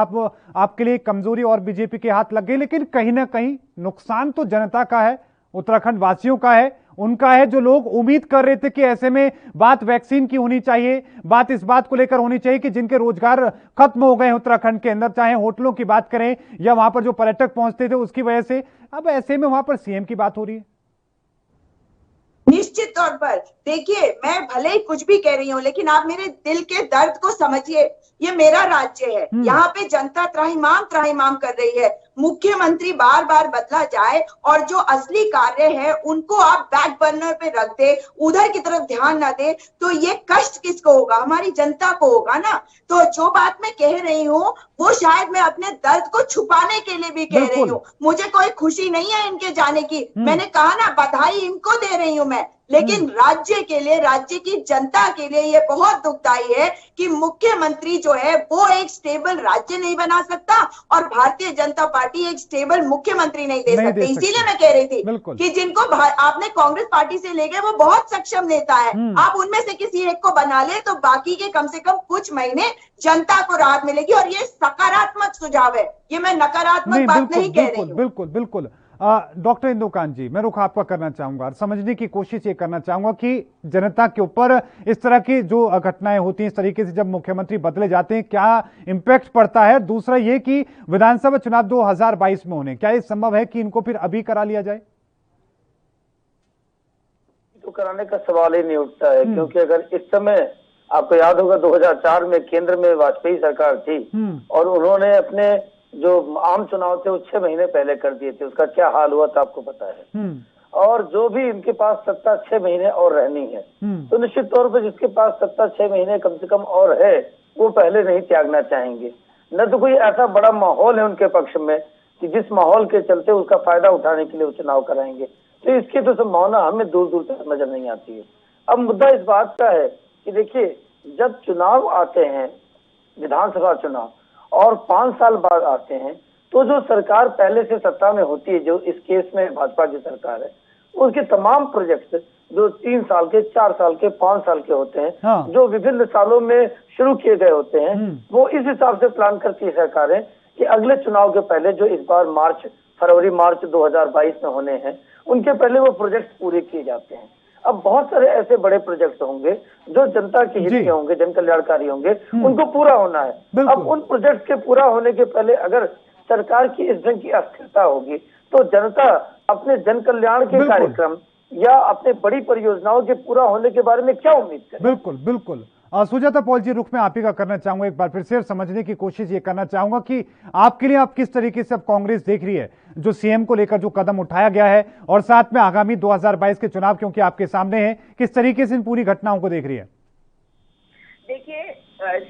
आपके लिए कमजोरी और बीजेपी के हाथ लग गई, लेकिन कहीं ना कहीं नुकसान तो जनता का है, उत्तराखंड वासियों का है, उनका है, जो लोग उम्मीद कर रहे थे कि ऐसे में बात वैक्सीन की होनी चाहिए, बात इस बात को लेकर होनी चाहिए कि जिनके रोजगार खत्म हो गए उत्तराखंड के अंदर, चाहे होटलों की बात करें या वहां पर जो पर्यटक पहुंचते थे उसकी वजह से, अब ऐसे में वहां पर सीएम की बात हो रही है। निश्चित तौर पर देखिए, मैं भले ही कुछ भी कह रही हूं, लेकिन आप मेरे दिल के दर्द को समझिए। ये मेरा राज्य है, यहाँ पे जनता त्राहिमाम कर रही है, मुख्यमंत्री बार बार बदला जाए और जो असली कार्य है उनको आप बैक बर्नर पे रख दे, उधर की तरफ ध्यान ना दे, तो ये कष्ट किसको होगा? हमारी जनता को होगा ना। तो जो बात मैं कह रही हूँ वो शायद मैं अपने दर्द को छुपाने के लिए भी कह रही हूँ। मुझे कोई खुशी नहीं है इनके जाने की, मैंने कहा ना बधाई इनको दे रही हूँ मैं, लेकिन राज्य के लिए, राज्य की जनता के लिए ये बहुत दुखदाई है कि मुख्यमंत्री जो है वो एक स्टेबल राज्य नहीं बना सकता और भारतीय जनता पार्टी एक स्टेबल मुख्यमंत्री नहीं दे सकती। इसीलिए मैं कह रही थी कि जिनको आपने कांग्रेस पार्टी से ले गए वो बहुत सक्षम नेता है, आप उनमें से किसी एक को बना ले तो बाकी के कम से कम कुछ महीने जनता को राहत मिलेगी। और ये सकारात्मक सुझाव है, ये मैं नकारात्मक बात नहीं कह रही हूँ। बिल्कुल डॉक्टर इंदुकांत जी, मैं रुख आपका करना चाहूंगा, समझने की कोशिश ये करना चाहूंगा कि जनता के ऊपर इस तरह की जो घटनाएं होती हैं, इस तरीके से जब मुख्यमंत्री बदले जाते हैं, क्या इम्पैक्ट पड़ता है? दूसरा ये कि विधानसभा चुनाव 2022 में होने, क्या ये संभव है कि इनको फिर अभी करा लिया जाए? तो कराने का सवाल ही नहीं उठता है, क्योंकि अगर इस समय आपको याद होगा 2004 में केंद्र में वाजपेयी सरकार थी और उन्होंने अपने जो आम चुनाव थे वो 6 महीने पहले कर दिए थे, उसका क्या हाल हुआ था आपको पता है। और जो भी इनके पास सत्ता 6 महीने और रहनी है, तो निश्चित तौर पर जिसके पास सत्ता 6 महीने कम से कम और है वो पहले नहीं त्यागना चाहेंगे। न तो कोई ऐसा बड़ा माहौल है उनके पक्ष में कि जिस माहौल के चलते उसका फायदा उठाने के लिए वो चुनाव कराएंगे, तो इसकी तो संभावना हमें दूर दूर तक नजर नहीं आती है। अब मुद्दा इस बात का है कि देखिए, जब चुनाव आते हैं, विधानसभा चुनाव, और 5 साल बाद आते हैं, तो जो सरकार पहले से सत्ता में होती है, जो इस केस में भाजपा की सरकार है, उसके तमाम प्रोजेक्ट जो 3 साल के, 4 साल के, 5 साल के होते हैं, हाँ। जो विभिन्न सालों में शुरू किए गए होते हैं, वो इस हिसाब से प्लान करती है सरकारें कि अगले चुनाव के पहले, जो इस बार फरवरी मार्च 2022 में होने हैं, उनके पहले वो प्रोजेक्ट पूरे किए जाते हैं। अब बहुत सारे ऐसे बड़े प्रोजेक्ट होंगे जो जनता के हित के होंगे, जन कल्याणकारी होंगे, उनको पूरा होना है। अब उन प्रोजेक्ट के पूरा होने के पहले अगर सरकार की इस ढंग की अस्थिरता होगी, तो जनता अपने जन कल्याण के कार्यक्रम या अपने बड़ी परियोजनाओं के पूरा होने के बारे में क्या उम्मीद करें? बिल्कुल बिल्कुल। सुजाता पॉल जी, रुख में आप ही का करना चाहूंगा, एक बार फिर से समझने की कोशिश ये करना चाहूंगा कि आपके लिए आप किस तरीके से अब कांग्रेस देख रही है जो सीएम को लेकर जो कदम उठाया गया है, और साथ में आगामी 2022 के चुनाव क्योंकि आपके सामने हैं, किस तरीके से इन पूरी घटनाओं को देख रही है? देखिए,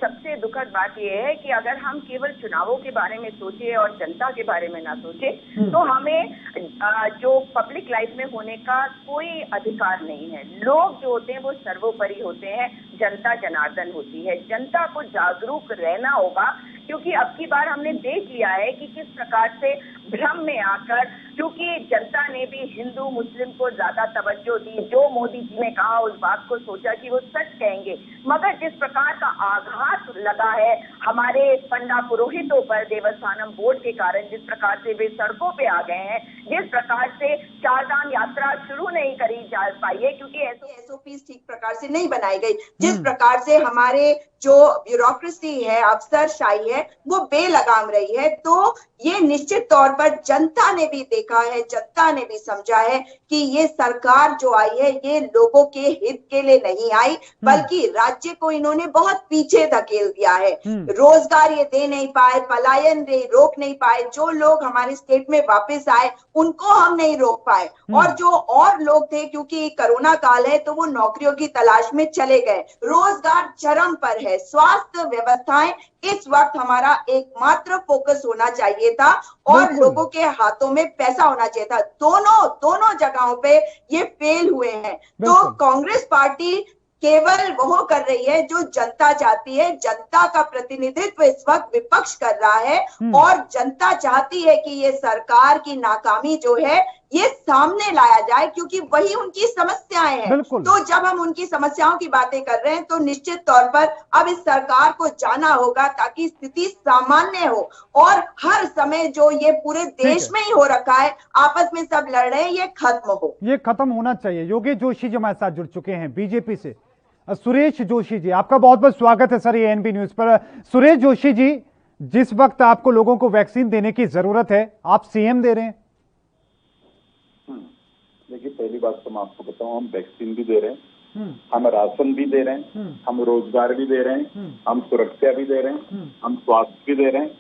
सबसे दुखद बात यह है कि अगर हम केवल चुनावों के बारे में सोचे और जनता के बारे में ना सोचे, तो हमें जो पब्लिक लाइफ में होने का कोई अधिकार नहीं है। लोग जो होते हैं वो सर्वोपरि होते हैं, जनता जनार्दन होती है। जनता को जागरूक रहना होगा, क्योंकि अब की बार हमने देख लिया है कि किस प्रकार से भ्रम में आकर, क्योंकि जनता ने भी हिंदू मुस्लिम को ज्यादा तवज्जो दी, जो मोदी जी ने कहा उस बात को सोचा कि वो सच कहेंगे, मगर जिस प्रकार का आघात लगा है हमारे पंडा पुरोहितों पर देवस्थानम बोर्ड के कारण, जिस प्रकार से वे सड़कों पे आ गए हैं, जिस प्रकार से चारधाम यात्रा शुरू नहीं करी जा पाई है क्योंकि एसओपी ठीक प्रकार से नहीं बनाई गई, जिस प्रकार से हमारे जो ब्यूरोक्रेसी है, अफसरशाही है, वो बेलगाम रही है, तो ये निश्चित तौर पर जनता ने भी देखा है, जनता ने भी समझा है कि ये सरकार जो आई है ये लोगों के हित के लिए नहीं आई, बल्कि राज्य को इन्होंने बहुत पीछे धकेल दिया है। रोजगार ये दे नहीं पाए, पलायन रोक नहीं पाए, जो लोग हमारे स्टेट में वापस आए उनको हम नहीं रोक पाए, और जो और लोग थे, क्योंकि कोरोना काल है तो वो नौकरियों की तलाश में चले गए। रोजगार चरम पर है, स्वास्थ्य व्यवस्थाएं इस वक्त हमारा एकमात्र फोकस होना चाहिए था, और लोगों के हाथों में पैसा होना चाहिए था। दोनों जगहों पे ये फेल हुए हैं। तो कांग्रेस पार्टी केवल वो कर रही है जो जनता चाहती है। जनता का प्रतिनिधित्व इस वक्त विपक्ष कर रहा है, और जनता चाहती है कि ये सरकार की नाकामी जो है ये सामने लाया जाए, क्योंकि वही उनकी समस्याएं हैं। तो जब हम उनकी समस्याओं की बातें कर रहे हैं, तो निश्चित तौर पर अब इस सरकार को जाना होगा ताकि स्थिति सामान्य हो, और हर समय जो ये पूरे देश में ही हो रखा है, आपस में सब लड़ रहे हैं, ये खत्म हो। ये खत्म होना चाहिए। योगेश जोशी जी हमारे साथ जुड़ चुके हैं बीजेपी से। सुरेश जोशी जी, आपका बहुत बहुत स्वागत है सर ये एएनबी न्यूज पर। सुरेश जोशी जी, जिस वक्त आपको लोगों को वैक्सीन देने की जरूरत है, आप सीएम दे रहे हैं। देखिए, पहली बात तो मैं आपको बताऊं, हम वैक्सीन भी दे रहे हैं, हम राशन भी दे रहे हैं, हम रोजगार भी दे रहे हैं, हम सुरक्षा भी दे रहे हैं, हम स्वास्थ्य भी दे रहे हैं।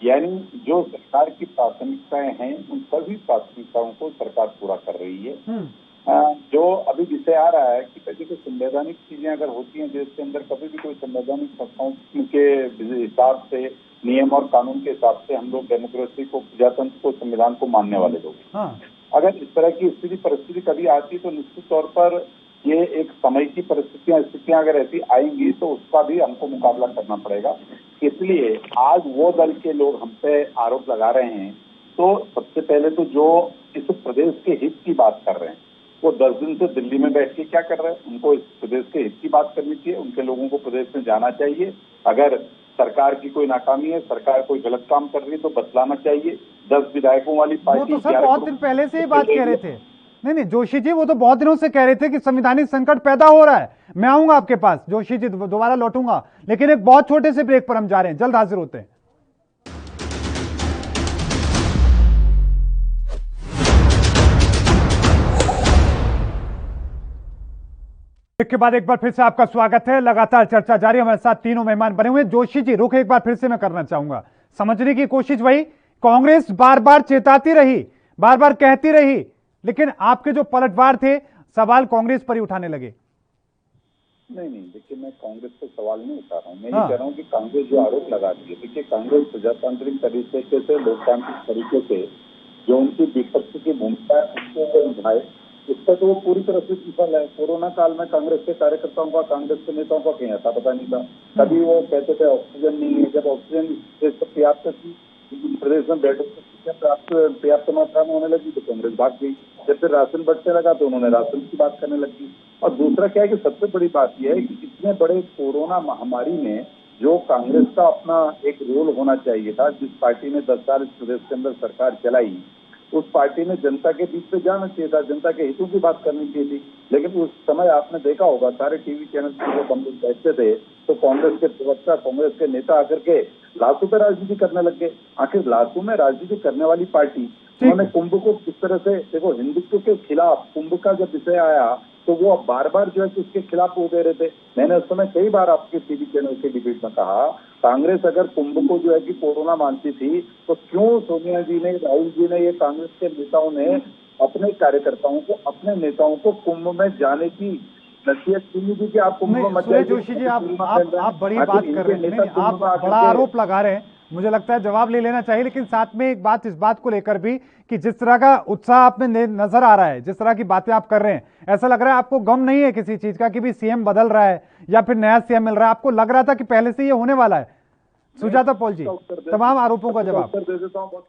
यानी जो सरकार की प्राथमिकताएं हैं, उन सभी प्राथमिकताओं को सरकार पूरा कर रही है। जो अभी विषय आ रहा है कि कभी कोई संवैधानिक चीजें अगर होती हैं देश के अंदर, कभी भी कोई संवैधानिक संस्थाओं के हिसाब से, नियम और कानून के हिसाब से हम लोग डेमोक्रेसी को, प्रजातंत्र को, संविधान को मानने वाले लोग, अगर इस तरह की परिस्थिति कभी आती तो निश्चित तौर पर ये एक समय की स्थितियां अगर ऐसी आएंगी तो उसका भी हमको मुकाबला करना पड़ेगा। इसलिए आज वो दल के लोग हम पे आरोप लगा रहे हैं, तो सबसे पहले तो जो इस प्रदेश के हित की बात कर रहे हैं, वो 10 दिन से दिल्ली में बैठ के क्या कर रहे हैं? उनको इस प्रदेश के हित की बात करनी चाहिए, उनके लोगों को प्रदेश में जाना चाहिए। अगर सरकार की कोई नाकामी है, सरकार कोई गलत काम कर रही है तो बतलाना चाहिए। 10 विधायकों वाली पार्टी, वो तो सर बहुत दिन पहले से ही बात कह रहे थे। नहीं जोशी जी, वो तो बहुत दिनों से कह रहे थे कि संवैधानिक संकट पैदा हो रहा है। मैं आऊंगा आपके पास जोशी जी, दोबारा लौटूंगा, लेकिन एक बहुत छोटे से ब्रेक पर हम जा रहे हैं, जल्द हाजिर होते हैं। के बाद एक बार फिर से आपका स्वागत है। लगातार चर्चा जारी, हमारे साथ तीनों मेहमान बने हुए हैं। जोशी जी, रुख एक बार फिर से मैं करना चाहूंगा, समझने की कोशिश वही, कांग्रेस बार बार चेताती रही, बार बार कहती रही, लेकिन आपके जो पलटवार थे, सवाल कांग्रेस पर ही उठाने लगे। नहीं, देखिए मैं कांग्रेस पे सवाल नहीं उठा रहा हूँ। मैं ये कह रहा हूँ कि कांग्रेस जो आरोप लगा रही है, देखिए कांग्रेस प्रजातांत्रिक तरीके से, लोकतांत्रिक तरीके से जो उनकी विपक्ष की भूमिका है उसको निभाए, उसका तो वो पूरी तरह से विफल है। कोरोना काल में कांग्रेस के कार्यकर्ताओं का, कांग्रेस के नेताओं का कहीं आता पता नहीं था। कभी वो कहते थे ऑक्सीजन नहीं है, जब ऑक्सीजन पर्याप्त थी प्रदेश में, बेडों की पर्याप्त मात्रा में होने लगी तो कांग्रेस भाग गई। जब फिर राशन बढ़ने लगा तो उन्होंने राशन की बात करने लगी। और दूसरा क्या है कि सबसे बड़ी बात यह है कि इतने बड़े कोरोना महामारी में जो कांग्रेस का अपना एक रोल होना चाहिए था, जिस पार्टी ने 10 साल इस प्रदेश के अंदर सरकार चलाई, उस पार्टी ने जनता के बीच में जाना चाहिए था, जनता के हितों की बात करनी चाहिए थी। लेकिन उस समय आपने देखा होगा सारे टीवी चैनल पर हम लोग बैठते थे तो कांग्रेस के प्रवक्ता, कांग्रेस के नेता आकर के लातू पे राजनीति करने लग गए। आखिर लातू में राजनीति करने वाली पार्टी, उन्होंने कुंभ को किस तरह से, देखो हिंदुत्व के खिलाफ कुंभ का जब विषय आया तो वो बार बार जो है कि उसके खिलाफ वो दे रहे थे। मैंने उस समय कई बार आपके टीवी चैनल के डिबेट में कहा, कांग्रेस अगर कुंभ को जो है कि कोरोना मानती थी तो क्यों सोनिया जी ने, राहुल जी ने, ये कांग्रेस के नेताओं ने अपने कार्यकर्ताओं को, अपने नेताओं को कुंभ में जाने की नसीहत क्यों दी कि आप कुंभ में मत जाइए। जोशी जी, आप बड़ी बात कर रहे हैं, आप बड़ा आरोप लगा रहे हैं, मुझे लगता है जवाब ले लेना चाहिए। लेकिन साथ में एक बात, इस बात को लेकर भी कि जिस तरह का उत्साह आप में नजर आ रहा है, जिस तरह की बातें आप कर रहे हैं, ऐसा लग रहा है आपको गम नहीं है किसी चीज का कि भी सीएम बदल रहा है या फिर नया सीएम मिल रहा है। आपको लग रहा था कि पहले से ये होने वाला है। सुजाता पॉल जी, तमाम आरोपों का जवाब।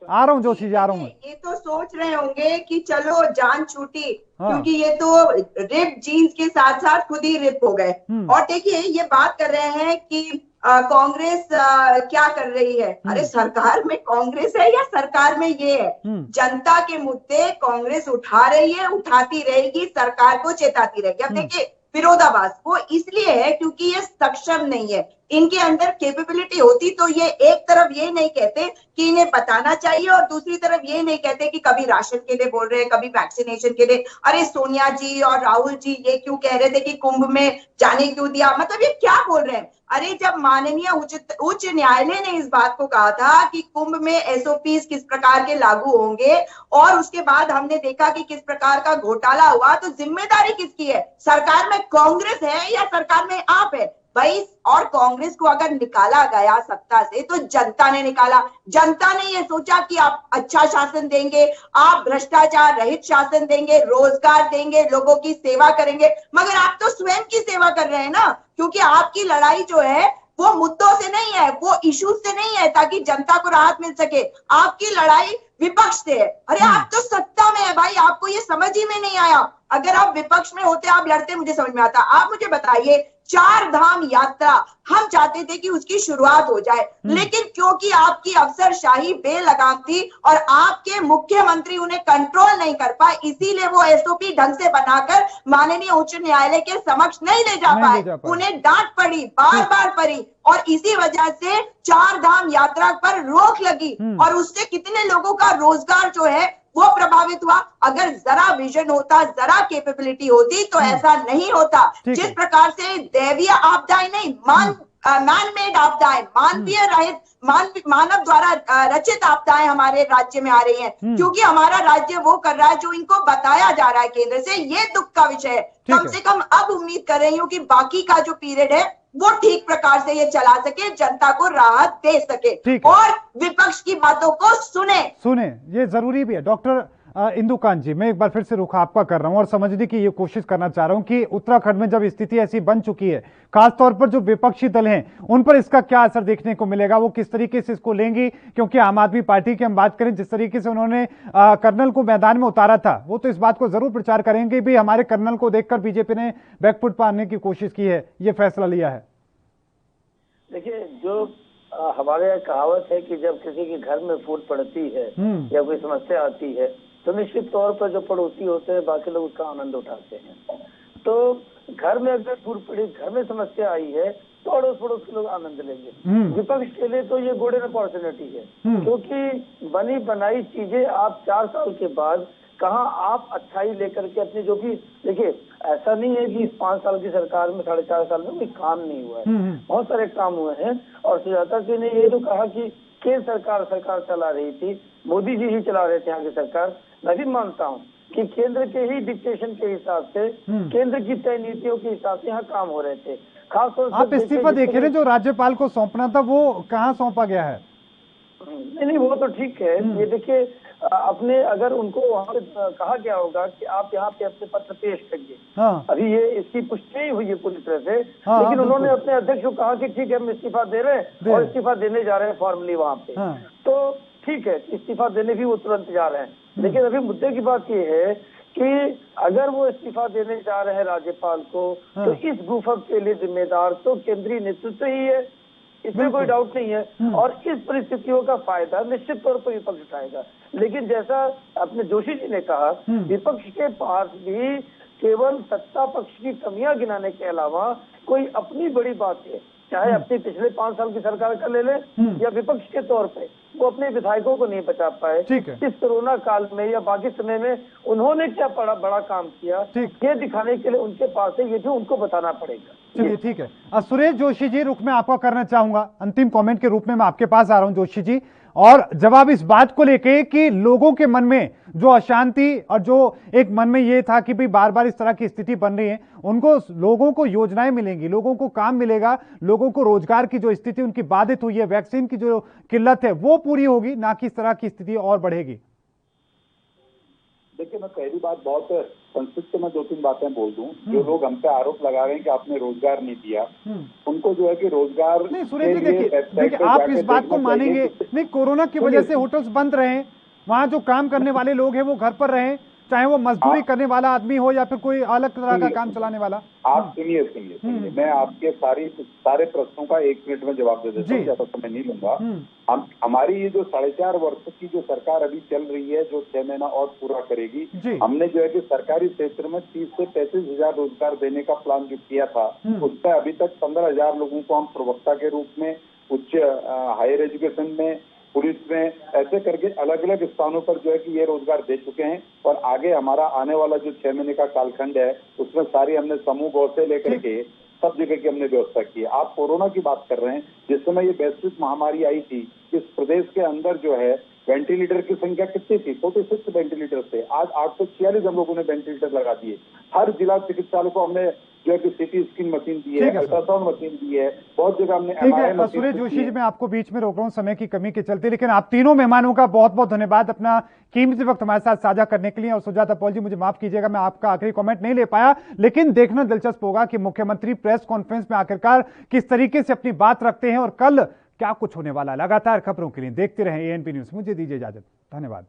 आ रहा हूँ जोशी जी, आ रहा हूँ। ये तो सोच रहे होंगे कि चलो जान छूटी, क्योंकि ये तो रिप जीन्स के साथ साथ खुद ही रिप हो गए। और देखिए ये बात कर रहे हैं कि कांग्रेस क्या कर रही है। अरे सरकार में कांग्रेस है या सरकार में ये है? जनता के मुद्दे कांग्रेस उठा रही है, उठाती रहेगी, सरकार को चेताती रहेगी। अब देखिए विरोधाभास वो इसलिए है क्योंकि ये सक्षम नहीं है। इनके अंदर कैपेबिलिटी होती तो ये एक तरफ ये नहीं कहते कि इन्हें बताना चाहिए और दूसरी तरफ ये नहीं कहते कि कभी राशन के लिए बोल रहे हैं, कभी वैक्सीनेशन के लिए। अरे सोनिया जी और राहुल जी ये क्यों कह रहे थे कि कुंभ में जाने क्यों दिया, मतलब ये क्या बोल रहे हैं? अरे जब माननीय उच्च न्यायालय ने इस बात को कहा था कि कुंभ में एसओपीज किस प्रकार के लागू होंगे और उसके बाद हमने देखा कि किस प्रकार का घोटाला हुआ, तो जिम्मेदारी किसकी है? सरकार में कांग्रेस है या सरकार में आप है भाई? और कांग्रेस को अगर निकाला गया सत्ता से तो जनता ने निकाला। जनता ने ये सोचा कि आप अच्छा शासन देंगे, आप भ्रष्टाचार रहित शासन देंगे, रोजगार देंगे, लोगों की सेवा करेंगे, मगर आप तो स्वयं की सेवा कर रहे हैं ना, क्योंकि आपकी लड़ाई जो है वो मुद्दों से नहीं है, वो इश्यूज से नहीं है ताकि जनता को राहत मिल सके। आपकी लड़ाई विपक्ष से है। अरे आप तो सत्ता में है भाई, आपको ये समझ ही में नहीं आया। अगर आप विपक्ष में होते, आप लड़ते, मुझे समझ में आता। आप मुझे बताइए, 4 धाम यात्रा हम चाहते थे कि उसकी शुरुआत हो जाए, लेकिन क्योंकि आपकी अफसरशाही बेलगाम थी और आपके मुख्यमंत्री उन्हें कंट्रोल नहीं कर पाए, इसीलिए वो एसओपी ढंग से बनाकर माननीय उच्च न्यायालय के समक्ष नहीं ले जा पाए। उन्हें डांट पड़ी, बार बार पड़ी, और इसी वजह से 4 धाम यात्रा पर रोक लगी और उससे कितने लोगों का रोजगार जो है वो प्रभावित हुआ। अगर जरा विजन होता, जरा कैपेबिलिटी होती तो ऐसा नहीं होता। जिस प्रकार से दैवीय आपदाएं नहीं, मैन मेड आपदाएं, मानवीय रहित, मानव द्वारा रचित आपदाएं हमारे राज्य में आ रही हैं, क्योंकि हमारा राज्य वो कर रहा है जो इनको बताया जा रहा है केंद्र से। ये दुख का विषय है। कम से कम अब उम्मीद कर रही हूँ कि बाकी का जो पीरियड है वो ठीक प्रकार से ये चला सके, जनता को राहत दे सके और विपक्ष की बातों को सुने। ये जरूरी भी है। डॉक्टर इंदुकांत जी, मैं एक बार फिर से रुख आपका कर रहा हूं और समझने की ये कोशिश करना चाह रहा हूं कि उत्तराखंड में जब स्थिति ऐसी बन चुकी है, खासतौर पर जो विपक्षी दल हैं उन पर इसका क्या असर देखने को मिलेगा, वो किस तरीके से इसको लेंगी? क्योंकि आम आदमी पार्टी की हम बात करें, जिस तरीके से उन्होंने कर्नल को मैदान में उतारा था, वो तो इस बात को जरूर प्रचार करेंगे भी हमारे कर्नल को देखकर बीजेपी ने बैकफुट पाने की कोशिश की है, ये फैसला लिया है। देखिए, जो हमारे यहाँ कहावत है कि जब किसी के घर में फूट पड़ती है या कोई समस्या आती है तो निश्चित तौर पर जो पड़ोसी होते हैं बाकी लोग उसका आनंद उठाते हैं। तो घर में अगर फूट पड़ी, घर में समस्या आई है तो अड़ोस पड़ोस के लोग आनंद लेंगे। विपक्ष के लिए तो ये गोल्डन अपॉर्चुनिटी है, क्योंकि बनी बनाई चीजें आप 4 साल के बाद कहाँ आप अच्छाई लेकर के अपनी, जो कि देखिए ऐसा नहीं है कि इस 5 साल की सरकार में 4.5 साल में कोई काम नहीं हुआ है, बहुत सारे काम हुए हैं। और सुजाता जी ने ये जो कहा कि केंद्र सरकार चला रही थी, मोदी जी ही चला रहे थे यहाँ की सरकार, मैं भी मानता हूँ, कि केंद्र के ही डिक्टेशन के हिसाब से, केंद्र की तय नीतियों के हिसाब से यहाँ काम हो रहे थे। खासतौर से आप इस्तीफा देखे ना, जो राज्यपाल को सौंपना था वो कहाँ सौंपा गया है? नहीं, वो तो ठीक है। ये देखिए, अपने अगर उनको वहाँ पे कहा गया होगा कि आप यहाँ पे अपने पत्र पेश करिए। अभी ये इसकी पुष्टि नहीं हुई है पूरी तरह से, लेकिन उन्होंने अपने अध्यक्ष को कहा कि ठीक है, हम इस्तीफा दे रहे हैं और इस्तीफा देने जा रहे हैं फॉर्मली वहाँ पे। तो ठीक है, इस्तीफा देने भी वो तुरंत जा रहे हैं। लेकिन अभी मुद्दे की बात ये है कि अगर वो इस्तीफा देने जा रहे हैं राज्यपाल को, तो इस भूकंप के लिए जिम्मेदार तो केंद्रीय नेतृत्व ही है, इसमें कोई डाउट नहीं है। और इस परिस्थितियों का फायदा निश्चित तौर पर विपक्ष उठाएगा। लेकिन जैसा अपने जोशी जी ने कहा, विपक्ष के पास भी केवल सत्ता पक्ष की कमियां गिनाने के अलावा कोई अपनी बड़ी बात है, चाहे अपने पिछले 5 साल की सरकार का ले ले या विपक्ष के तौर पे, वो अपने विधायकों को नहीं बचा पाए। इस कोरोना काल में या बाकी समय में उन्होंने क्या बड़ा काम किया, ये दिखाने के लिए उनके पास है, ये जो उनको बताना पड़ेगा। चलिए ठीक है। सुरेश जोशी जी, रुख में आपका करना चाहूंगा, अंतिम कमेंट के रूप में मैं आपके पास आ रहा हूं जोशी जी, और जवाब इस बात को लेके कि लोगों के मन में जो अशांति और जो एक मन में ये था कि भाई बार बार इस तरह की स्थिति बन रही है, उनको लोगों को योजनाएं मिलेंगी, लोगों को काम मिलेगा, लोगों को रोजगार की जो स्थिति उनकी बाधित हुई है, वैक्सीन की जो किल्लत है वो पूरी होगी, ना कि इस तरह की स्थिति और बढ़ेगी। देखिए, मैं पहली बात बहुत संक्षिप्त में 2-3 बातें बोल दूं। जो लोग हम पे आरोप लगा रहे हैं कि आपने रोजगार नहीं दिया, उनको जो है कि रोजगार नहीं, सुरेश जी देखिए आप इस बात को मानेंगे नहीं, कोरोना की वजह से होटल्स बंद रहे, वहाँ जो काम करने वाले लोग हैं वो घर पर रहे, चाहे वो मजदूरी करने वाला आदमी हो या फिर कोई अलग तरह का काम चलाने वाला। आप सुनिए, मैं आपके सारे प्रश्नों का 1 मिनट में जवाब दे देता हूँ, ज्यादा समय नहीं लूंगा। हमारी ये जो 4.5 वर्ष की जो सरकार अभी चल रही है, जो 6 महीना और पूरा करेगी, हमने जो है कि सरकारी क्षेत्र में 30 से 35 हजार रोजगार देने का प्लान जो किया था, उसमें अभी तक 15,000 लोगों को हम प्रवक्ता के रूप में, उच्च हायर एजुकेशन में, पुलिस में, ऐसे करके अलग अलग स्थानों पर जो है कि ये रोजगार दे चुके हैं। और आगे हमारा आने वाला जो 6 महीने का कालखंड है, उसमें सारी हमने समूह गौ से लेकर के सब जगह की हमने व्यवस्था की है। आप कोरोना की बात कर रहे हैं, जिस समय ये वैश्विक महामारी आई थी, इस प्रदेश के अंदर जो है वेंटिलेटर की संख्या कितनी थी? 46 वेंटिलेटर थे, आज 846 हम लोगों ने वेंटिलेटर लगा दिए। हर जिला चिकित्सालय को हमने जो है कि सीटी स्कैन मशीन दी है, अल्ट्रासाउंड मशीन दी है, बहुत जगह हमने MRI मशीन। सुरेश जोशी जी, मैं आपको बीच में रोक रहा हूं समय की कमी के चलते, लेकिन आप तीनों मेहमानों का बहुत बहुत धन्यवाद अपना कीमती वक्त हमारे साथ साझा करने के लिए। और सुजाता पॉल जी, मुझे माफ कीजिएगा, मैं आपका आखिरी कमेंट नहीं ले पाया, लेकिन देखना दिलचस्प होगा कि मुख्यमंत्री प्रेस कॉन्फ्रेंस में आखिरकार किस तरीके से अपनी बात रखते हैं और कल क्या कुछ होने वाला। लगातार खबरों के लिए देखते रहें ANP न्यूज। मुझे दीजिए इजाजत, धन्यवाद।